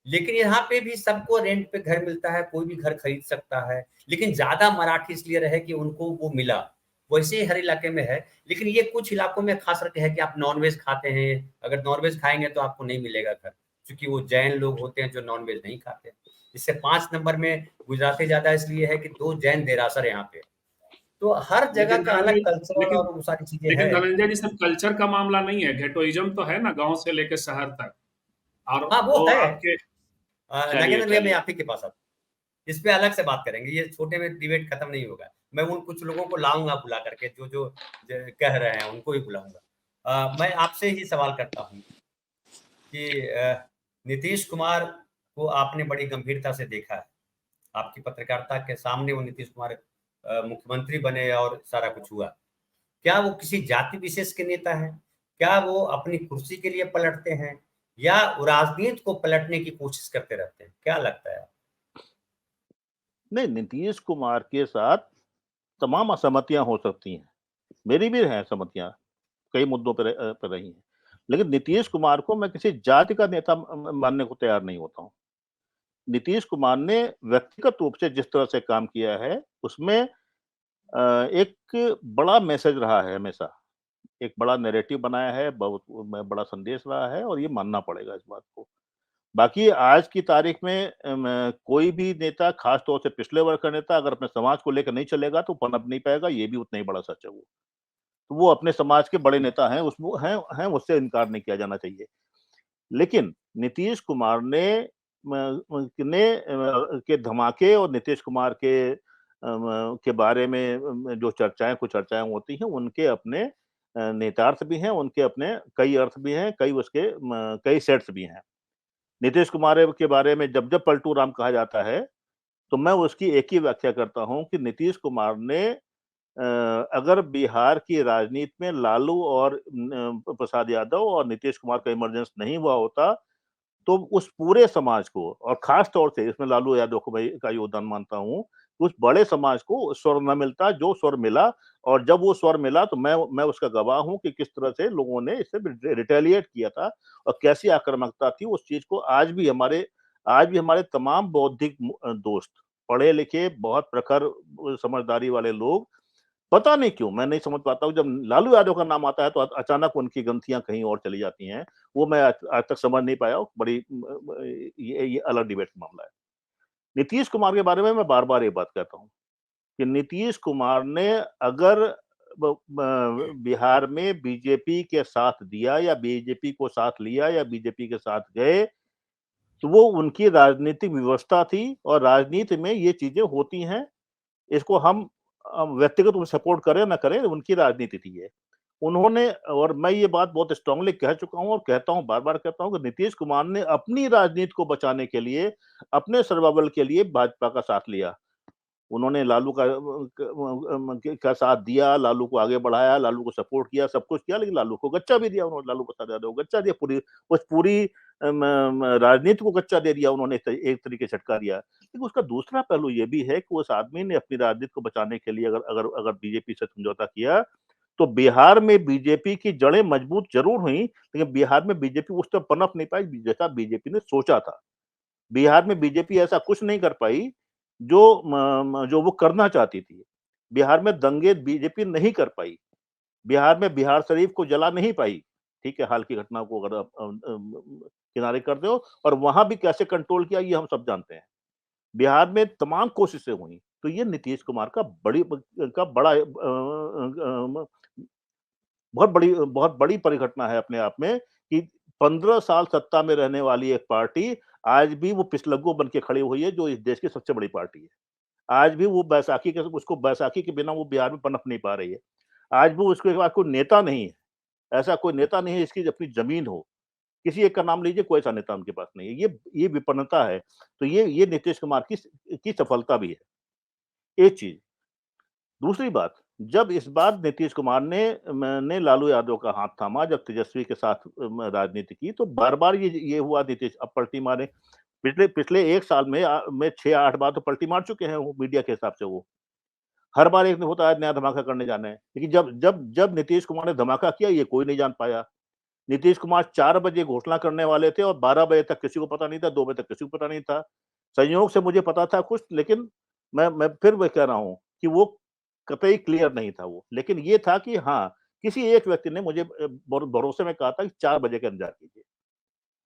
लेकिन यहाँ पे भी सबको रेंट पे घर मिलता है, कोई भी घर खरीद सकता है, लेकिन ज्यादा मराठी इसलिए रहे कि उनको वो मिला। वैसे ही हर इलाके में है, लेकिन ये कुछ इलाकों में खास करके है कि आप नॉनवेज खाते हैं, अगर नॉनवेज खाएंगे तो आपको नहीं मिलेगा घर, क्योंकि वो जैन लोग होते हैं जो नॉनवेज नहीं खाते। इससे 5 नंबर में गुजराती ज्यादा इसलिए है कि 2 जैन देरासर यहाँ पे। तो हर जगह का अलग कल्चर और वो सारी चीजें हैं। लेकिन धनंजय जी, सिर्फ कल्चर का मामला नहीं है, घेटोइज्म तो है ना, गांव से लेकर शहर तक। और हाँ वो है। आपके नागेंद्र भैया, मैं आप ही के पास आता, इस पे अलग से बात करेंगे, ये छोटे में डिबेट खत्म नहीं होगा। मैं उन कुछ लोगों को लाऊंगा बुला करके जो कह रहे हैं, उनको ही बुलाऊंगा। मैं आपसे ही सवाल करता हूँ कि नीतीश कुमार को आपने बड़ी गंभीरता से देखा है, आपकी पत्रकारिता के सामने वो नीतीश कुमार मुख्यमंत्री बने और सारा कुछ हुआ। क्या वो किसी जाति विशेष के नेता हैं? क्या वो अपनी कुर्सी के लिए पलटते हैं, या राजनीति को पलटने की कोशिश करते रहते हैं? क्या लगता है? नहीं, नीतीश कुमार के साथ तमाम असहमतियां हो सकती हैं, मेरी भी हैं असहमतियां, कई मुद्दों पर रही हैं, लेकिन नीतीश कुमार को मैं किसी जाति का नेता मानने को तैयार नहीं होता हूं। नीतीश कुमार ने व्यक्तिगत रूप से जिस तरह से काम किया है उसमें एक बड़ा मैसेज रहा है हमेशा, एक बड़ा नैरेटिव बनाया है, बहुत बड़ा संदेश रहा है और ये मानना पड़ेगा इस बात को। बाकी आज की तारीख में कोई भी नेता, खास तौर से पिछले वर्ग का नेता, अगर अपने समाज को लेकर नहीं चलेगा तो पनप नहीं पाएगा, ये भी उतना ही बड़ा सच है वो। तो वो अपने समाज के बड़े नेता हैं, उसमें हैं, उससे इनकार नहीं किया जाना चाहिए। लेकिन नीतीश कुमार के धमाके और नीतीश कुमार के बारे में जो कुछ चर्चाएं होती हैं, उनके अपने नेतार्थ भी हैं, उनके अपने कई अर्थ भी हैं, कई सेट्स भी हैं। नीतीश कुमार के बारे में जब पलटू राम कहा जाता है, तो मैं उसकी एक ही व्याख्या करता हूं कि नीतीश कुमार ने अगर बिहार की राजनीति में लालू और प्रसाद यादव और नीतीश कुमार का इमरजेंस नहीं हुआ होता, तो उस पूरे समाज को, और खास तौर से इसमें लालू यादव को मैं का योगदान मानता हूं, उस बड़े समाज को स्वर न मिलता जो स्वर मिला। और जब वो स्वर मिला तो मैं उसका गवाह हूं कि किस तरह से लोगों ने इससे रिटेलिएट किया था और कैसी आक्रामकता थी। उस चीज को आज भी हमारे तमाम बौद्धिक दोस्त, पढ़े लिखे, बहुत प्रखर समझदारी वाले लोग, पता नहीं क्यों, मैं नहीं समझ पाता हूँ, जब लालू यादव का नाम आता है तो अचानक उनकी ग्रंथियां कहीं और चली जाती हैं। वो मैं आज तक समझ नहीं पाया हूँ। बड़ी ये अलग डिबेट का मामला है। नीतीश कुमार के बारे में मैं बार-बार ये बात कहता हूँ कि नीतीश कुमार ने अगर बिहार में बीजेपी के साथ दिया या बीजेपी को साथ लिया या बीजेपी के साथ गए, तो वो उनकी राजनीतिक व्यवस्था थी और राजनीति में ये चीजें होती हैं। इसको हम व्यक्तिगत रूप से सपोर्ट करें ना करें, उनकी राजनीति थी ये। उन्होंने, और मैं ये बात बहुत स्ट्रांगली कह चुका हूं और कहता हूं, बार-बार कहता हूं कि नीतीश कुमार ने अपनी राजनीति को बचाने के लिए, अपने सर्वाइवल के लिए भाजपा का साथ लिया। उन्होंने लालू का साथ दिया, लालू को आगे बढ़ाया, लालू को सपोर्ट किया, सब कुछ किया, लेकिन लालू को गच्चा भी दिया उन्होंने, लालू प्रसाद यादव को गच्चा दिया, पूरी राजनीति को गच्चा दे दिया उन्होंने, एक तरीके से झटका दिया। लेकिन उसका दूसरा पहलू ये भी है कि उस आदमी ने अपनी राजनीति को बचाने के लिए अगर बीजेपी से समझौता किया, तो बिहार में बीजेपी की जड़ें मजबूत जरूर हुई, लेकिन बिहार में बीजेपी उस तरह पनप नहीं पाई जैसा बीजेपी ने सोचा था। बिहार में बीजेपी ऐसा कुछ नहीं कर पाई जो वो करना चाहती थी। बिहार में दंगे बीजेपी नहीं कर पाई। बिहार में बिहार शरीफ को जला नहीं पाई। ठीक है, हाल की घटना को अगर आप किनारे कर दो, और वहां भी कैसे कंट्रोल किया ये हम सब जानते हैं। बिहार में तमाम कोशिशें हुई, तो ये नीतीश कुमार का बड़ा बहुत बड़ी परिघटना है अपने आप में कि 15 साल सत्ता में रहने वाली एक पार्टी आज भी वो पिछलग्गू बन के खड़ी हुई है, जो इस देश की सबसे बड़ी पार्टी है। आज भी वो बैसाखी के बिना वो बिहार में पनप नहीं पा रही है। आज भी उसके पास कोई नेता नहीं है। ऐसा कोई नेता नहीं है जिसकी अपनी जमीन हो। किसी एक का नाम लीजिए, कोई ऐसा नेता उनके पास नहीं है। ये विपन्नता है। तो ये नीतीश कुमार की सफलता भी है। एक चीज। दूसरी बात, जब इस बार नीतीश कुमार ने लालू यादव का हाथ थामा, जब तेजस्वी के साथ राजनीति की, तो बार-बार ये हुआ, नीतीश अब पलटी मारे। पिछले 1 साल में 6-8 बार तो पलटी मार चुके हैं वो, मीडिया के हिसाब से वो। हर बार एक होता है नया धमाका करने जाना है। लेकिन जब नीतीश कुमार ने धमाका किया, ये कोई नहीं जान पाया। नीतीश कुमार 4 बजे घोषणा करने वाले थे और 12 बजे तक किसी को पता नहीं था, 2 बजे तक किसी को पता नहीं था। संयोग से मुझे पता था कुछ, लेकिन मैं फिर वही कह रहा हूँ कि वो कतई क्लियर नहीं था वो। लेकिन ये था कि हाँ, किसी एक व्यक्ति ने मुझे भरोसे में कहा था कि 4 बजे का इंतजार कीजिए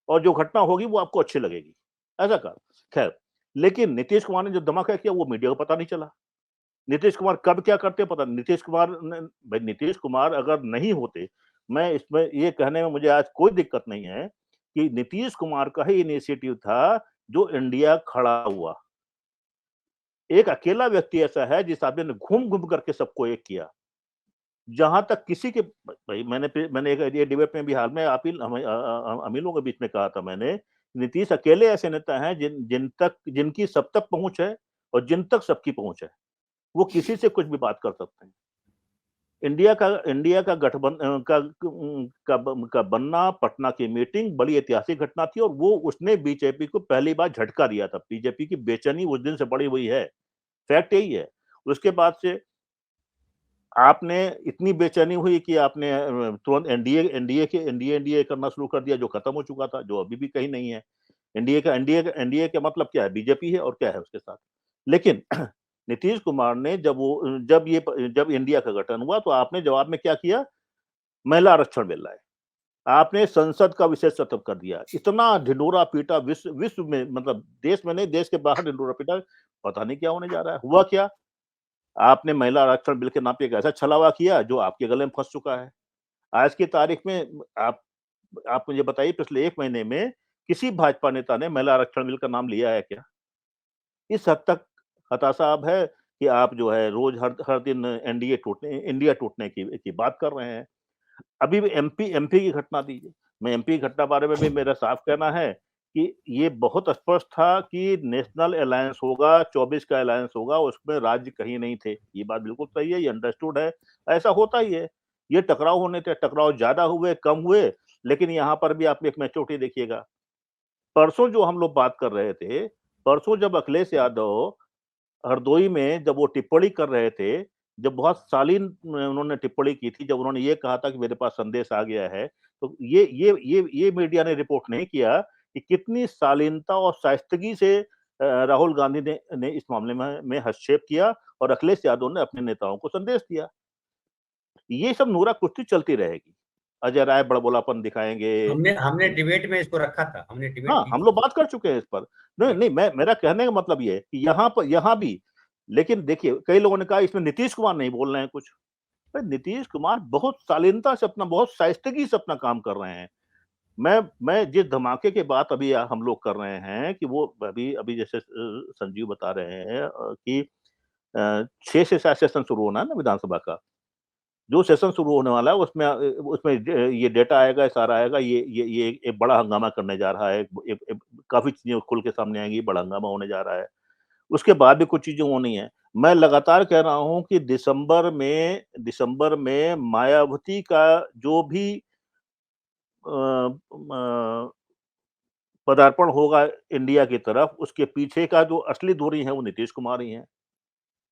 और जो घटना होगी वो आपको अच्छी लगेगी, ऐसा कहा। खैर, लेकिन नीतीश कुमार ने जो धमाका किया वो मीडिया को पता नहीं चला। नीतीश कुमार कब क्या करते पता नहीं। नीतीश कुमार अगर नहीं होते, मैं इसमें ये कहने में मुझे आज कोई दिक्कत नहीं है कि नीतीश कुमार का ही इनिशिएटिव था जो इंडिया खड़ा हुआ। एक अकेला व्यक्ति ऐसा है जिस आदमी ने घूम-घूम करके सबको एक किया। जहां तक किसी के, भाई मैंने एक ये डिबेट में भी हाल में अमीलों के बीच में कहा था मैंने, नीतीश अकेले ऐसे नेता हैं जिनकी सब तक पहुंच है और जिन तक सबकी पहुंच है। वो किसी से कुछ भी बात कर सकते हैं। इंडिया का गठबंधन का बनना, पटना की मीटिंग बड़ी ऐतिहासिक घटना थी और वो उसने बीजेपी को पहली बार झटका दिया था। बीजेपी की बेचैनी उस दिन से बढ़ी हुई है। फैक्ट यही है। उसके बाद से आपने इतनी बेचैनी हुई कि आपने तुरंत एनडीए करना शुरू कर दिया, जो खत्म हो चुका था, जो अभी भी कहीं नहीं है। एनडीए का मतलब क्या है? बीजेपी है और क्या है उसके साथ। लेकिन नीतीश कुमार ने जब इंडिया का गठन हुआ तो आपने जवाब में क्या किया? महिला आरक्षण मिल रहा है। आपने संसद का विशेष सत्र कर दिया। इतना ढिंढोरा पीटा विश्व में, मतलब देश में नहीं, देश के बाहर ढिंढोरा पीटा। पता नहीं क्या होने जा रहा है। हुआ क्या? आपने महिला आरक्षण बिल के नाम पे एक ऐसा छलावा किया जो आपके गले में फंस चुका है। आज की तारीख में आप मुझे बताइए, पिछले 1 महीने में किसी भाजपा नेता ने महिला आरक्षण बिल का नाम लिया है क्या? इस हद तक हताशा अब है कि आप जो है रोज हर दिन इंडिया टूटने की बात कर रहे हैं। अभी भी एमपी की घटना दीजिए। मैं एमपी की घटना बारे में भी मेरा साफ कहना है कि ये बहुत स्पष्ट था कि नेशनल अलायंस होगा, 24 का अलायंस होगा, उसमें राज्य कहीं नहीं थे। ये बात बिल्कुल सही है, ये अंडरस्टूड है, ऐसा होता ही है। ये टकराव होने थे, टकराव ज्यादा हुए, कम हुए, लेकिन यहाँ पर भी आप एक मैच्योरिटी देखिएगा। परसों जो हम लोग बात कर रहे थे, परसों जब अखिलेश यादव हरदोई में जब वो टिप्पणी कर रहे थे, जब बहुत शालीन उन्होंने टिप्पणी की थी, जब उन्होंने ये कहा था कि मेरे पास संदेश आ गया है, तो ये मीडिया ने रिपोर्ट नहीं किया कि कितनी शालीनता और शाइस्तगी से राहुल गांधी ने इस मामले में हस्तक्षेप किया और अखिलेश यादव ने अपने नेताओं को संदेश दिया। ये सब नूरा कुश्ती चलती रहेगी। अजय राय बड़बोलापन दिखाएंगे। हमने डिबेट में इसको रखा था, हमने डिबेट हाँ, की हम थी। लोग बात कर चुके हैं इस पर। नहीं, मेरा कहने का मतलब ये है कि यहाँ भी, लेकिन देखिए कई लोगों ने कहा इसमें नीतीश कुमार नहीं बोल रहे हैं कुछ। भाई नीतीश कुमार बहुत शालीनता से बहुत शाइस्तगी से अपना काम कर रहे हैं। मैं जिस धमाके की बात अभी हम लोग कर रहे हैं कि वो अभी अभी जैसे संजीव बता रहे हैं कि 6 से शायद सेशन शुरू होना है ना विधानसभा का। जो सेशन शुरू होने वाला है उसमें ये डेटा आएगा, सारा आएगा। ये एक बड़ा हंगामा करने जा रहा है। काफी चीजें खुल के सामने आएंगी, बड़ा हंगामा होने जा रहा है। उसके बाद भी कुछ चीजें होनी है। मैं लगातार कह रहा हूं कि दिसंबर में मायावती का जो भी पदार्पण होगा इंडिया की तरफ, उसके पीछे का जो असली दूरी है वो नीतीश कुमार ही है।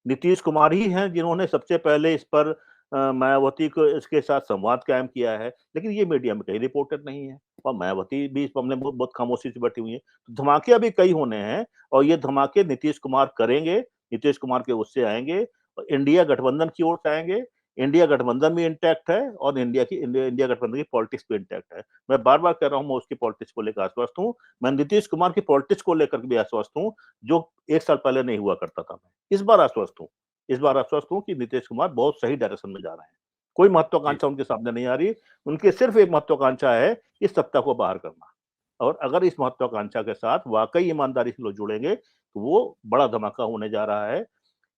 नीतीश कुमार ही हैं जिन्होंने सबसे पहले इस पर मायावती को इसके साथ संवाद कायम किया है, लेकिन ये मीडिया में कहीं रिपोर्टेड नहीं है और मायावती भी इस मामले में बहुत खामोशी से बैठी हुई है। तो धमाके अभी कई होने हैं और ये धमाके नीतीश कुमार करेंगे, नीतीश कुमार के उससे आएंगे और इंडिया गठबंधन की ओर से आएंगे। इंडिया गठबंधन भी इंटैक्ट है और इंडिया गठबंधन की पॉलिटिक्स भी इंटैक्ट है। मैं बार बार कह रहा हूँ, मैं उसकी पॉलिटिक्स को लेकर आश्वस्त हूँ। मैं नीतीश कुमार की पॉलिटिक्स को लेकर भी आश्वस्त हूँ, जो 1 साल पहले नहीं हुआ करता था। मैं इस बार आश्वस्त हूँ कि नीतीश कुमार बहुत सही डायरेक्शन में जा रहे हैं। कोई महत्वाकांक्षा उनके सामने नहीं आ रही। उनकी सिर्फ एक महत्वाकांक्षा है, इस सत्ता को बाहर करना। और अगर इस महत्वाकांक्षा के साथ वाकई ईमानदारी से लोग जुड़ेंगे तो वो बड़ा धमाका होने जा रहा है।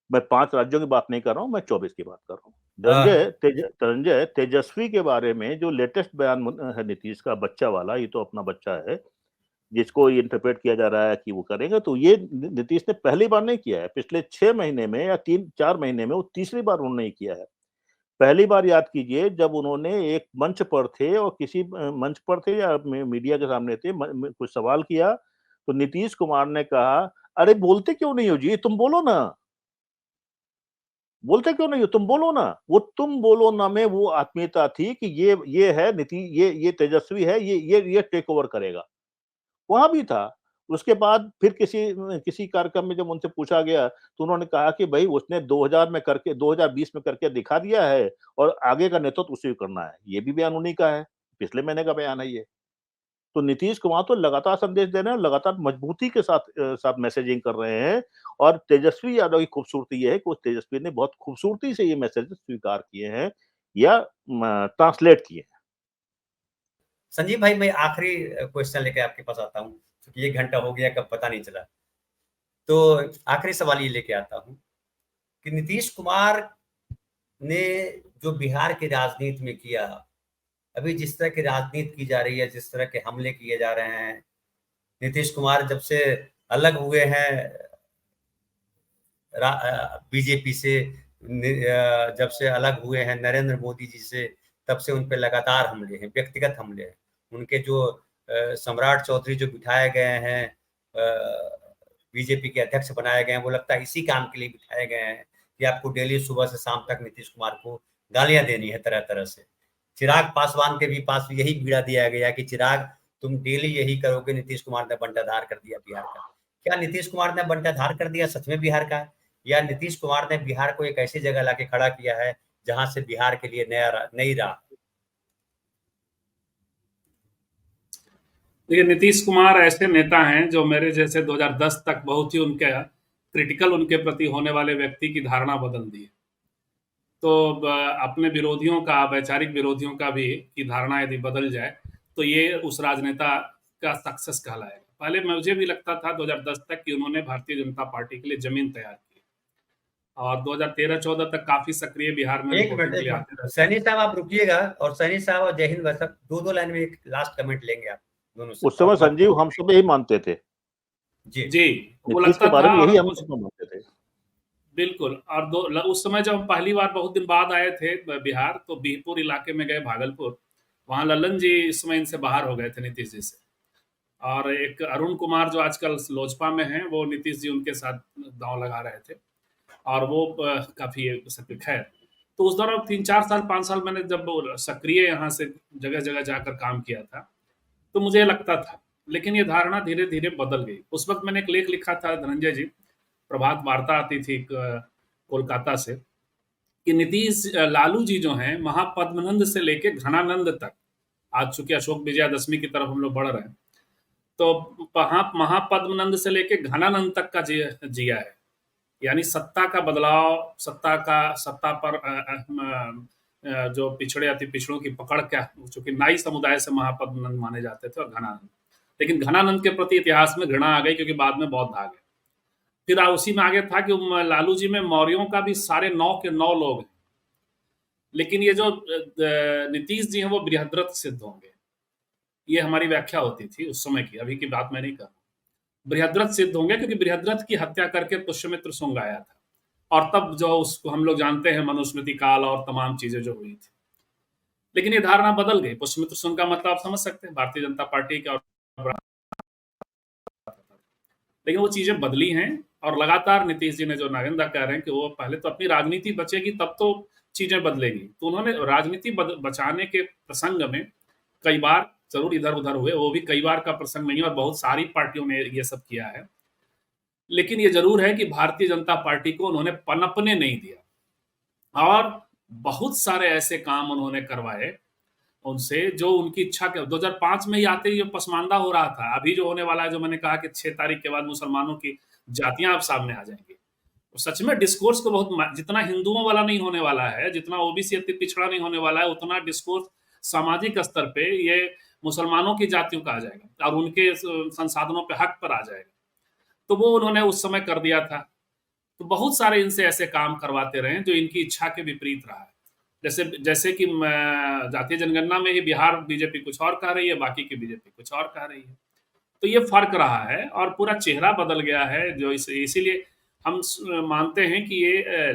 मैं 5 राज्यों की बात नहीं कर रहा हूँ, मैं 24 की बात कर रहा हूँ। धनंजय, तेजस्वी के बारे में जो लेटेस्ट बयान है नीतीश का, बच्चा वाला, ये तो अपना बच्चा है, जिसको इंटरप्रेट किया जा रहा है कि वो करेंगे, तो ये नीतीश ने पहली बार नहीं किया है। पिछले 6 महीने में या 3-4 महीने में वो तीसरी बार उन्होंने नहीं किया है। पहली बार याद कीजिए जब उन्होंने एक मंच पर थे और किसी मंच पर थे या मीडिया के सामने थे, कुछ सवाल किया तो नीतीश कुमार ने कहा, अरे बोलते क्यों नहीं हो जी, तुम बोलो ना, बोलते क्यों नहीं हो, तुम बोलो ना। वो तुम बोलो ना में वो आत्मीयता थी कि ये है ये तेजस्वी है, ये टेक ओवर करेगा, वहां भी था। उसके बाद फिर किसी कार्यक्रम में जब उनसे पूछा गया तो उन्होंने कहा कि भाई उसने 2020 में करके दिखा दिया है और आगे का नेतृत्व उसी को करना है। ये भी बयान उन्हीं का है, पिछले महीने का बयान है ये। तो नीतीश कुमार तो लगातार संदेश दे रहे हैं, लगातार मजबूती के साथ मैसेजिंग कर रहे हैं। और तेजस्वी यादव की खूबसूरती ये है कि उस तेजस्वी ने बहुत खूबसूरती से ये मैसेज स्वीकार किए हैं या ट्रांसलेट किए हैं। संजीव भाई, मैं आखिरी क्वेश्चन लेके आपके पास आता हूँ, क्योंकि 1 घंटा हो गया, कब पता नहीं चला। तो आखिरी सवाल ये लेके आता हूँ कि नीतीश कुमार ने जो बिहार की राजनीति में किया, अभी जिस तरह की राजनीति की जा रही है, जिस तरह के हमले किए जा रहे हैं, नीतीश कुमार जब से अलग हुए हैं बीजेपी से, जब से अलग हुए हैं नरेंद्र मोदी जी से, तब से उन पे लगातार हमले हैं, व्यक्तिगत हमले हैं। उनके जो सम्राट चौधरी जो बिठाए गए हैं, बीजेपी के अध्यक्ष बनाए गए हैं, वो लगता है इसी काम के लिए बिठाए गए हैं कि आपको डेली सुबह से शाम तक नीतीश कुमार को गालियां देनी है तरह तरह से। चिराग पासवान के भी पास यही बीड़ा दिया गया कि चिराग, तुम डेली यही करोगे, नीतीश कुमार ने बंटाधार कर दिया बिहार का। क्या नीतीश कुमार ने बंटाधार कर दिया सच में बिहार का, या नीतीश कुमार ने बिहार को एक ऐसी जगह लाके खड़ा किया है जहां से बिहार के लिए नई राह? देखिए, नीतीश कुमार ऐसे नेता हैं जो मेरे जैसे 2010 तक बहुत ही उनके क्रिटिकल उनके प्रति होने वाले व्यक्ति की धारणा बदल दी है। तो अपने विरोधियों का, वैचारिक विरोधियों का भी की धारणा यदि बदल जाए तो ये उस राजनेता का सक्सेस कहलाएगा। पहले मुझे भी लगता था 2010 तक कि उन्होंने भारतीय जनता पार्टी के लिए जमीन तैयार की, और 2013-14 तक काफी सक्रिय बिहार में एक रिपोर्टिंग के लिए आते मिनट रहते। सैनी साहब आप रुकिएगा, और सैनी साहब और जय हिंद भाई साहब दो लाइन में एक लास्ट कमेंट लेंगे आप दोनों से। उस समय संजीव हम सब यही मानते थे जी, वो नीतीश लगता के बारे था, में यही और हम सब मानते थे। बिल्कुल। और उस समय जब हम पहली बार बहुत दिन बाद आए थे बिहार, तो बिहपुर इलाके में गए, भागलपुर, वहां लल्लन जी इस समय इनसे बाहर हो गए थे, नीतीश जी से, और एक अरुण कुमार जो आजकल लोजपा में हैं, वो नीतीश जी उनके साथ दांव लगा रहे थे, और वो काफी खैर। तो उस दौरान 3-4 साल 5 साल मैंने जब सक्रिय यहाँ से जगह जगह जाकर काम किया था, तो मुझे लगता था, लेकिन ये धारणा धीरे धीरे बदल गई। उस वक्त मैंने एक लेख लिखा था, धनंजय जी, प्रभात वार्ता आती थी कोलकाता से, कि नीतीश लालू जी जो हैं, महापद्मनंद से लेके घनानंद तक, आज चूंकि अशोक विजयादशमी की तरफ हम लोग बढ़ रहे हैं, तो महापद्मनंद से लेके घनानंद तक का जिया है। यानी सत्ता का बदलाव, सत्ता पर जो पिछड़े अति पिछड़ों की पकड़, क्या, चूंकि नाई समुदाय से महापद्मनंद माने जाते थे, और घनानंद, लेकिन घनानंद के प्रति इतिहास में घृणा आ गई क्योंकि बाद में बौद्ध आ गए। फिर उसी में आगे था कि लालू जी में मौर्यों का भी सारे 9 के 9 लोग हैं, लेकिन ये जो नीतीश जी हैं वो बृहद्रथ सिद्ध होंगे, ये हमारी व्याख्या होती थी उस समय की, अभी की बात मैं नहीं कर रहा। बृहद्रथ सिद्ध होंगे क्योंकि बृहद्रथ की हत्या करके पुष्यमित्र सुंग आया था, और तब जो उसको हम लोग जानते हैं मनुस्मृति काल और तमाम चीजें जो हुई थी। लेकिन ये धारणा बदल गई। पुष्यमित्र सुंग का मतलब आप समझ सकते हैं, भारतीय जनता पार्टी का, लेकिन वो चीजें बदली हैं, और लगातार नीतीश जी ने जो नागेंद्र कह रहे हैं कि वो पहले तो अपनी राजनीति बचेगी तब तो चीजें बदलेगी, तो उन्होंने राजनीति बचाने के प्रसंग में कई बार जरूर इधर उधर हुए, वो भी कई बार का प्रसंग नहीं, और बहुत सारी पार्टियों ने ये सब किया है, लेकिन ये जरूर है कि भारतीय जनता पार्टी को उन्होंने पनपने नहीं दिया, और बहुत सारे ऐसे काम उन्होंने करवाए उनसे जो उनकी इच्छा के। 2005 में ही आते ही पसमानदा हो रहा था। अभी जो होने वाला है, जो मैंने कहा कि 6 तारीख के बाद मुसलमानों की जातियां अब सामने आ जाएंगी, तो सच में डिस्कोर्स को बहुत, जितना हिंदुओं वाला नहीं होने वाला है, जितना ओबीसी अति पिछड़ा नहीं होने वाला है, उतना डिस्कोर्स सामाजिक स्तर पे ये मुसलमानों की जातियों का आ जाएगा, और उनके संसाधनों पे हक पर आ जाएगा। तो वो उन्होंने उस समय कर दिया था। तो बहुत सारे इनसे ऐसे काम करवाते रहे जो इनकी इच्छा के विपरीत रहा है। जैसे कि जातीय जनगणना में ही बिहार बीजेपी कुछ और कह रही है, बाकी की बीजेपी कुछ और कह रही है, तो ये फर्क रहा है, और पूरा चेहरा बदल गया है। जो इसीलिए हम मानते हैं कि ये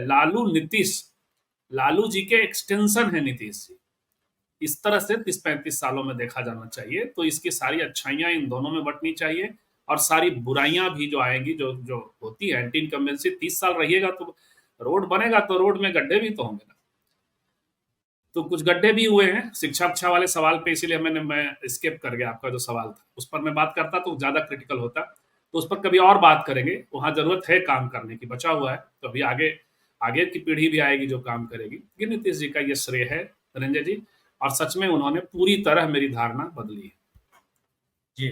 लालू जी के एक्सटेंशन है नीतीश जी। इस तरह से 30-35 सालों में देखा जाना चाहिए, तो इसकी सारी अच्छाइयां इन दोनों में बंटनी चाहिए, और सारी बुराइयां भी जो आएंगी, जो जो होती है एंटी इनकम्बेंसी, 30 साल रहिएगा तो रोड बनेगा, तो रोड में गड्ढे भी तो होंगे ना, तो कुछ गड्ढे भी हुए हैं शिक्षा वाले सवाल पे, इसीलिए मैं स्किप कर गया आपका जो सवाल था, उस पर मैं बात करता तो ज्यादा क्रिटिकल होता, तो उस पर कभी और बात करेंगे। वहां जरूरत है काम करने की, बचा हुआ है, तो अभी आगे की पीढ़ी भी आएगी जो काम करेगी। ये नीतीश जी का ये श्रेय है धनंजय जी, और सच में उन्होंने पूरी तरह मेरी धारणा बदली है। जी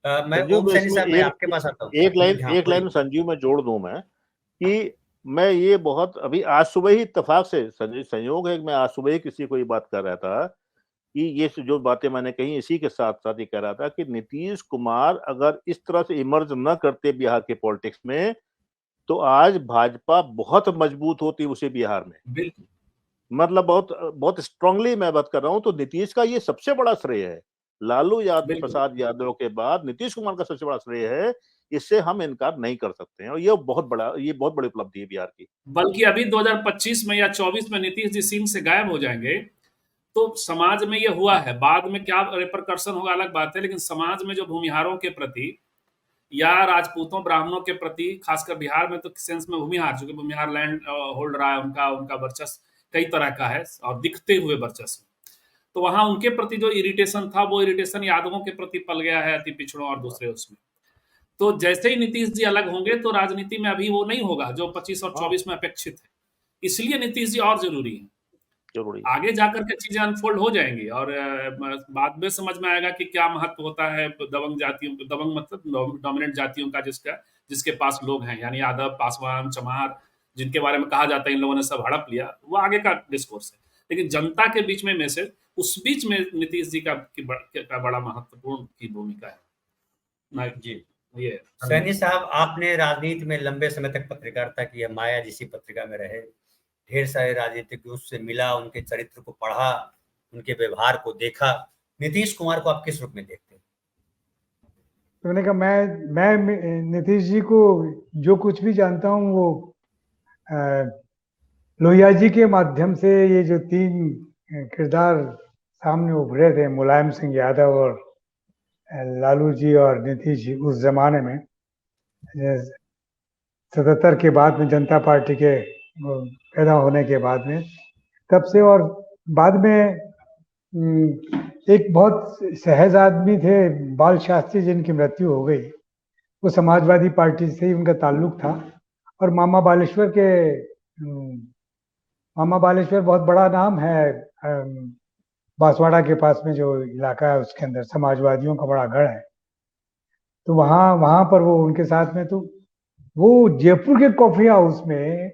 मैं संजीव, ओम मैं सैनी साहब मैं इसमें आपके पास आता हूँ। एक लाइन संजीव में जोड़ दूं मैं, कि मैं ये बहुत अभी आज सुबह ही इत्तेफाक से संयोग है कि मैं आज सुबह ही किसी को ये बात कर रहा था कि ये जो बातें मैंने कही, इसी के साथ साथ ही कह रहा था कि नीतीश कुमार अगर इस तरह से इमर्ज न करते बिहार के पॉलिटिक्स में, तो आज भाजपा बहुत मजबूत होती उसे बिहार में। बिल्कुल, मतलब बहुत स्ट्रांगली मैं बात कर रहा हूं। तो नीतीश का ये सबसे बड़ा श्रेय है, लालू प्रसाद यादव के बाद नीतीश कुमार का सबसे बड़ा श्रेय है, इससे हम इनकार नहीं कर सकते हैं, और ये बहुत बड़ी उपलब्धि है बिहार की। बल्कि अभी 2025 में या 24 में नीतीश जी सीन से गायब हो जाएंगे, तो समाज में ये हुआ है, बाद में क्या रिपरकर्शन होगा अलग बात है, लेकिन समाज में जो भूमिहारों के प्रति या राजपूतों ब्राह्मणों के प्रति, खासकर बिहार में तो सेंस में भूमिहार, चूंकि भूमिहार लैंड होल्ड रहा है, उनका वर्चस्व कई तरह का है, और दिखते हुए वर्चस्व, तो वहां उनके प्रति जो इरिटेशन था वो इरिटेशन यादवों के प्रति पल गया है, अति पिछड़ों और दूसरे उसमें। तो जैसे ही नीतीश जी अलग होंगे तो राजनीति में अभी वो नहीं होगा जो 25 और 24 में अपेक्षित है। इसलिए नीतीश जी और जरूरी है। आगे जाकर के चीजें अनफोल्ड हो जाएंगी और बाद में समझ में आएगा कि क्या महत्व होता है दबंग जातियों, दबंग मतलब डोमिनेंट जातियों का, जिसके पास लोग हैं, यानी यादव, पासवान, चमार, जिनके बारे में कहा जाता है इन लोगों ने सब हड़प लिया, वो आगे का डिस्कोर्स है। लेकिन जनता के बीच में मैसेज, उस बीच में नीतीश जी का बड़ा महत्वपूर्ण की भूमिका है। जी ये सैनी साहब, आपने राजनीति में लंबे समय तक पत्रकारिता की है, माया जिसी पत्रिका में रहे, ढेर सारे राजनीतिज्ञों से मिला, उनके चरित्र को पढ़ा, उनके व्यवहार को देखा। नीतीश कुमार को आप किस रूप में देखते हैं? तो मैंने कहा मैं नीतीश जी को जो कुछ भी जानता हूँ वो लोहिया जी के माध्यम से, ये जो 3 किरदार सामने उभरे थे, मुलायम सिंह यादव और लालू जी और नीतीश जी, उस जमाने में 77 के बाद में, जनता पार्टी के पैदा होने के बाद में, तब से। और बाद में एक बहुत सहज आदमी थे बाल शास्त्री, जिनकी मृत्यु हो गई, वो समाजवादी पार्टी से ही उनका ताल्लुक था। और मामा बालेश्वर बहुत बड़ा नाम है, बांसवाड़ा के पास में जो इलाका है उसके अंदर समाजवादियों का बड़ा गढ़ है। तो वहां पर वो उनके साथ में, तो वो जयपुर के कॉफी हाउस में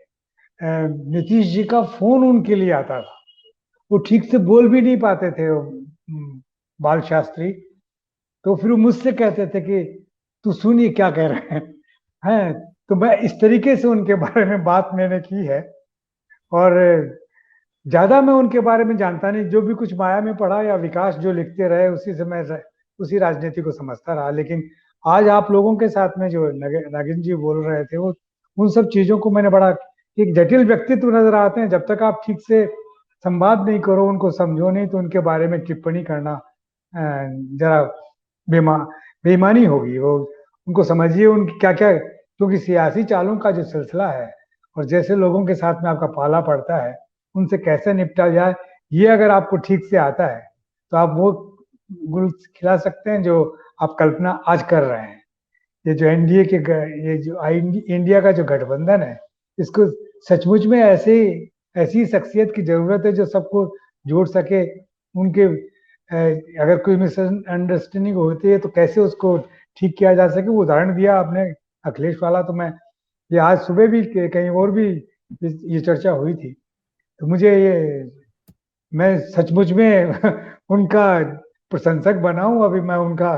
नीतीश जी का फोन उनके लिए आता था। वो ठीक से बोल भी नहीं पाते थे बाल शास्त्री, तो फिर वो मुझसे कहते थे कि तू सुनिए क्या कह रहे हैं। तो मैं इस तरीके से उनके बारे में बात मैंने की है। और ज्यादा मैं उनके बारे में जानता नहीं, जो भी कुछ माया में पढ़ा या विकास जो लिखते रहे, उसी से मैं उसी राजनीति को समझता रहा। लेकिन आज आप लोगों के साथ में जो नागिन जी बोल रहे थे, वो उन सब चीजों को मैंने बड़ा, एक जटिल व्यक्तित्व नजर आते हैं। जब तक आप ठीक से संवाद नहीं करो, उनको समझो नहीं, तो उनके बारे में टिप्पणी करना जरा बेईमानी होगी। वो उनको समझिए उनकी क्या क्या, क्योंकि सियासी चालों का जो सिलसिला है और जैसे लोगों के साथ में आपका पाला पड़ता है, उनसे कैसे निपटा जाए, ये अगर आपको ठीक से आता है तो आप वो गुल खिला सकते हैं जो आप कल्पना आज कर रहे हैं। ये जो ये जो इंडिया का जो गठबंधन है, इसको सचमुच में ऐसी शख्सियत की जरूरत है जो सबको जोड़ सके। उनके अगर कोई मिसअंडरस्टैंडिंग होती है तो कैसे उसको ठीक किया जा सके, वो उदाहरण दिया आपने अखिलेश वाला। तो मैं ये आज सुबह भी कहीं और भी ये चर्चा हुई थी, तो मुझे मैं सचमुच में उनका प्रशंसक बना हूं। अभी मैं उनका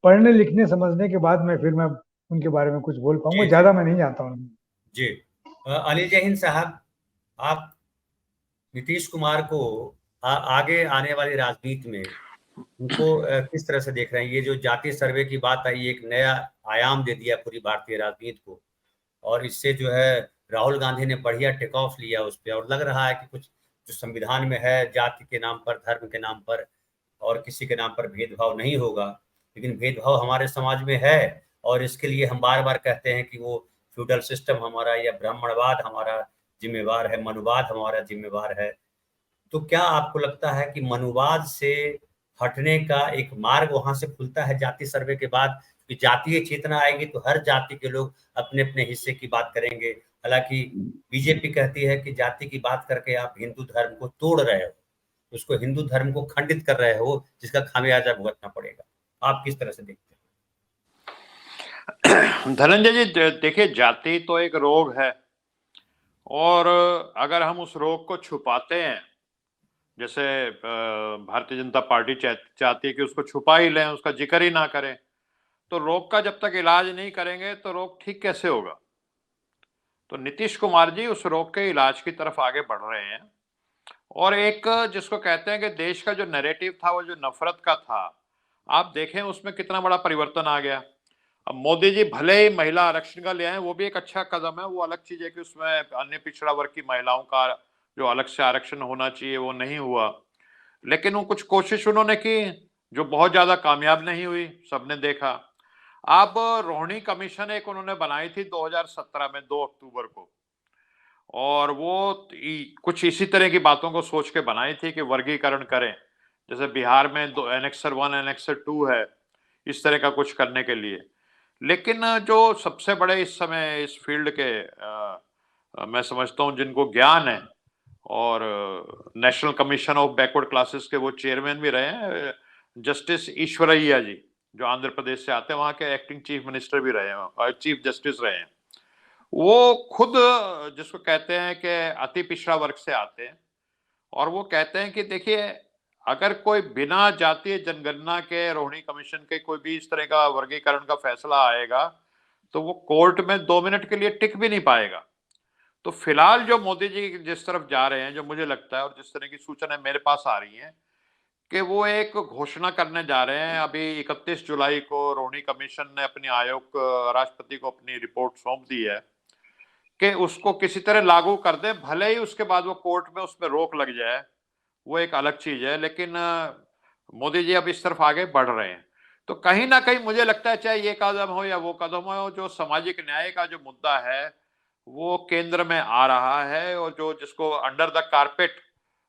पढ़ने लिखने समझने के बाद में फिर मैं उनके बारे में कुछ बोल पाऊंगा, ज्यादा मैं नहीं जानता हूँ। जी अली जय हिंद साहब, आप नीतीश कुमार को आगे आने वाली राजनीति में उनको किस तरह से देख रहे हैं? ये जो जातीय सर्वे की बात आई, एक नया आयाम दे दिया पूरी भारतीय राजनीति को, और इससे जो है राहुल गांधी ने बढ़िया टेक ऑफ लिया उस पर, और लग रहा है कि कुछ जो संविधान में है, जाति के नाम पर, धर्म के नाम पर और किसी के नाम पर भेदभाव नहीं होगा। लेकिन भेदभाव हमारे समाज में है, और इसके लिए हम बार बार कहते हैं कि वो फ्यूडल सिस्टम हमारा या ब्राह्मणवाद हमारा जिम्मेवार है, मनुवाद हमारा जिम्मेवार है। तो क्या आपको लगता है कि मनुवाद से हटने का एक मार्ग वहां से खुलता है जाति सर्वे के बाद, कि जातीय चेतना आएगी तो हर जाति के लोग अपने अपने हिस्से की बात करेंगे? हालांकि बीजेपी कहती है कि जाति की बात करके आप हिंदू धर्म को तोड़ रहे हो, उसको हिंदू धर्म को खंडित कर रहे हो, जिसका खामियाजा भुगतना पड़ेगा। आप किस तरह से देखते हैं? धनंजय जी, देखिए, जाति तो एक रोग है, और अगर हम उस रोग को छुपाते हैं, जैसे भारतीय जनता पार्टी चाहती है कि उसको छुपा ही लें, उसका जिक्र ही ना करें, तो रोग का जब तक इलाज नहीं करेंगे तो रोग ठीक कैसे होगा? तो नीतीश कुमार जी उस रोग के इलाज की तरफ आगे बढ़ रहे हैं। और एक जिसको कहते हैं कि देश का जो नैरेटिव था, वो जो नफरत का था, आप देखें उसमें कितना बड़ा परिवर्तन आ गया। अब मोदी जी भले ही महिला आरक्षण का ले आए, वो भी एक अच्छा कदम है, वो अलग चीज है कि उसमें अन्य पिछड़ा वर्ग की महिलाओं का जो अलग से आरक्षण होना चाहिए वो नहीं हुआ। लेकिन वो कुछ कोशिश उन्होंने की जो बहुत ज्यादा कामयाब नहीं हुई, सबने देखा। अब रोहिणी कमीशन एक उन्होंने बनाई थी 2017 में 2 अक्टूबर को, और वो कुछ इसी तरह की बातों को सोच के बनाई थी कि वर्गीकरण करें, जैसे बिहार में दो एनेक्सर 1 एनेक्सर 2 है, इस तरह का कुछ करने के लिए। लेकिन जो सबसे बड़े इस समय इस फील्ड के मैं समझता हूँ जिनको ज्ञान है, और national commission of backward classes के वो चेयरमैन भी रहे हैं, जस्टिस ईश्वरैया जी, जो आंध्र प्रदेश से आते हैं, वहाँ के एक्टिंग चीफ मिनिस्टर भी रहे हैं और चीफ जस्टिस रहे हैं। वो खुद जिसको कहते हैं कि अति पिछड़ा वर्ग से आते हैं, और वो कहते हैं कि देखिए, अगर कोई बिना जातीय जनगणना के रोहिणी कमीशन के कोई भी इस तरह का वर्गीकरण का फैसला आएगा, तो वो कोर्ट में 2 मिनट के लिए टिक भी नहीं पाएगा। तो फिलहाल जो मोदी जी जिस तरफ जा रहे हैं, जो मुझे लगता है और जिस तरह की सूचना मेरे पास आ रही है, कि वो एक घोषणा करने जा रहे हैं। अभी 31 जुलाई को रोहिणी कमीशन ने अपनी आयोग राष्ट्रपति को अपनी रिपोर्ट सौंप दी है कि उसको किसी तरह लागू कर दें, भले ही उसके बाद वो कोर्ट में उस पर रोक लग जाए, वो एक अलग चीज है। लेकिन मोदी जी अब इस तरफ आगे बढ़ रहे हैं, तो कहीं ना कहीं मुझे लगता है, चाहे ये कदम हो या वो कदम हो, जो सामाजिक न्याय का जो मुद्दा है वो केंद्र में आ रहा है, और जो जिसको अंडर द कारपेट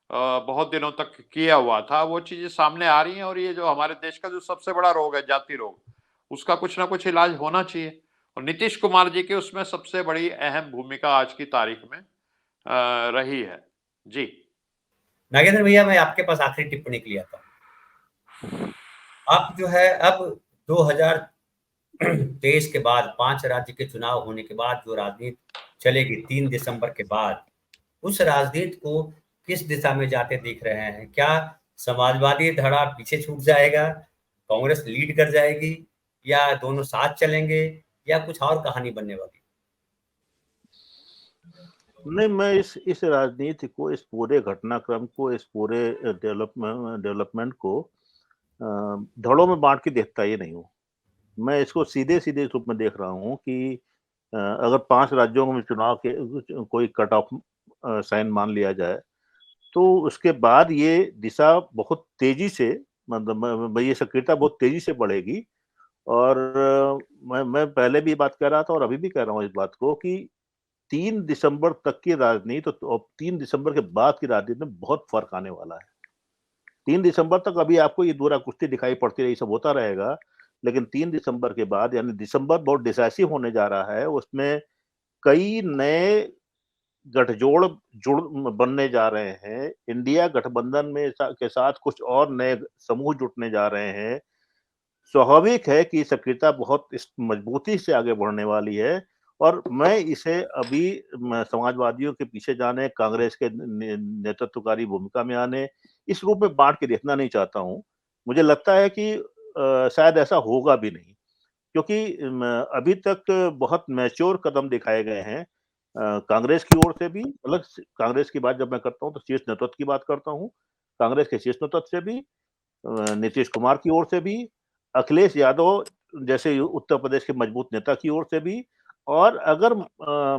बहुत दिनों तक किया हुआ था, वो चीजें सामने आ रही हैं। और ये जो हमारे देश का जो सबसे बड़ा रोग है, जाति रोग, उसका कुछ ना कुछ इलाज होना चाहिए, और नीतीश कुमार जी की उसमें सबसे बड़ी अहम भूमिका आज की तारीख में रही है। जी नागेंद्र भैया, मैं आपके पास आखिरी टिप्पणी के लिए आता हूँ। आप जो है अब 2023 के बाद 5 राज्य के चुनाव होने के बाद जो राजनीति चलेगी 3 दिसंबर के बाद, उस राजनीति को किस दिशा में जाते दिख रहे हैं? क्या समाजवादी धड़ा पीछे छूट जाएगा, कांग्रेस लीड कर जाएगी, या दोनों साथ चलेंगे, या कुछ और कहानी बनने वाली? नहीं, मैं इस राजनीति को, इस पूरे घटनाक्रम को, इस पूरे डेवलपमेंट को धड़ों में बांट के देखता ही नहीं हूँ। मैं इसको सीधे सीधे रूप में देख रहा हूँ कि अगर 5 राज्यों में चुनाव के कोई कट ऑफ साइन मान लिया जाए, तो उसके बाद ये दिशा बहुत तेजी से, मतलब ये सक्रियता बहुत तेजी से बढ़ेगी। और मैं पहले भी बात कर रहा था और अभी भी कह रहा हूँ इस बात को कि 3 दिसंबर तक की राजनीति और 3 दिसंबर के बाद की राजनीति में बहुत फर्क आने वाला है। 3 दिसंबर तक अभी आपको ये दोहरा कुश्ती दिखाई पड़ती रही, सब होता रहेगा, लेकिन 3 दिसंबर के बाद, यानी दिसंबर बहुत डिसाइसिव होने जा रहा है। उसमें कई नए गठजोड़ बनने जा रहे हैं। इंडिया गठबंधन में के साथ कुछ और नए समूह जुटने जा रहे हैं। स्वाभाविक है कि सक्रियता बहुत मजबूती से आगे बढ़ने वाली है, और मैं इसे अभी समाजवादियों के पीछे जाने, कांग्रेस के नेतृत्वकारी भूमिका में आने, इस रूप में बांट के देखना नहीं चाहता हूँ। मुझे लगता है कि शायद ऐसा होगा भी नहीं, क्योंकि अभी तक बहुत मैच्योर कदम दिखाए गए हैं कांग्रेस की ओर से भी। अलग कांग्रेस की बात जब मैं करता हूँ तो शीर्ष नेतृत्व की बात करता हूँ, कांग्रेस के शीर्ष नेतृत्व से भी, नीतीश कुमार की ओर से भी, अखिलेश यादव जैसे उत्तर प्रदेश के मजबूत नेता की ओर से भी। और अगर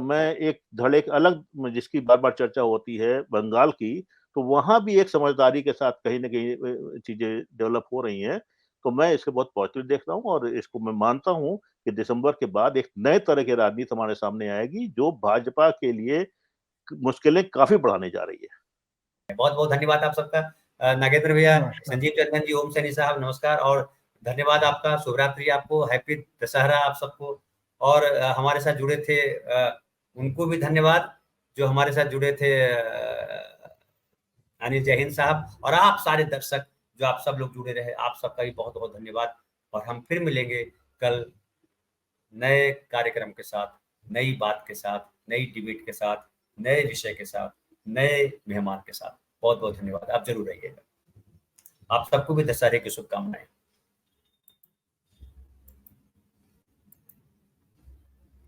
मैं एक धड़े अलग, जिसकी बार बार चर्चा होती है, बंगाल की, तो वहां भी एक समझदारी के साथ कहीं ना कहीं चीजें डेवलप हो रही हैं। तो मैं इसको बहुत पॉजिटिव देख रहा हूँ, और इसको मैं मानता हूँ कि दिसंबर के बाद एक नए तरह की राजनीति हमारे सामने आएगी, जो भाजपा के लिए मुश्किलें काफी बढ़ाने जा रही है। बहुत बहुत धन्यवाद आप सबका। नागेंद्र भैया, संजीव चंदन जी, ओम सैनी साहब, नमस्कार और धन्यवाद आपका। शुभरात्रि आपको, हैप्पी दशहरा आप सबको। और हमारे साथ जुड़े थे उनको भी धन्यवाद जो हमारे साथ जुड़े थे, अनिल जय हिंद साहब, और आप सारे दर्शक जो आप सब लोग जुड़े रहे, आप सबका भी बहुत बहुत धन्यवाद। और हम फिर मिलेंगे कल नए कार्यक्रम के साथ, नई बात के साथ, नई डिबेट के साथ, नए विषय के साथ, नए मेहमान के साथ। बहुत बहुत धन्यवाद, आप जरूर रहिएगा। आप सबको भी दशहरे की शुभकामनाएं।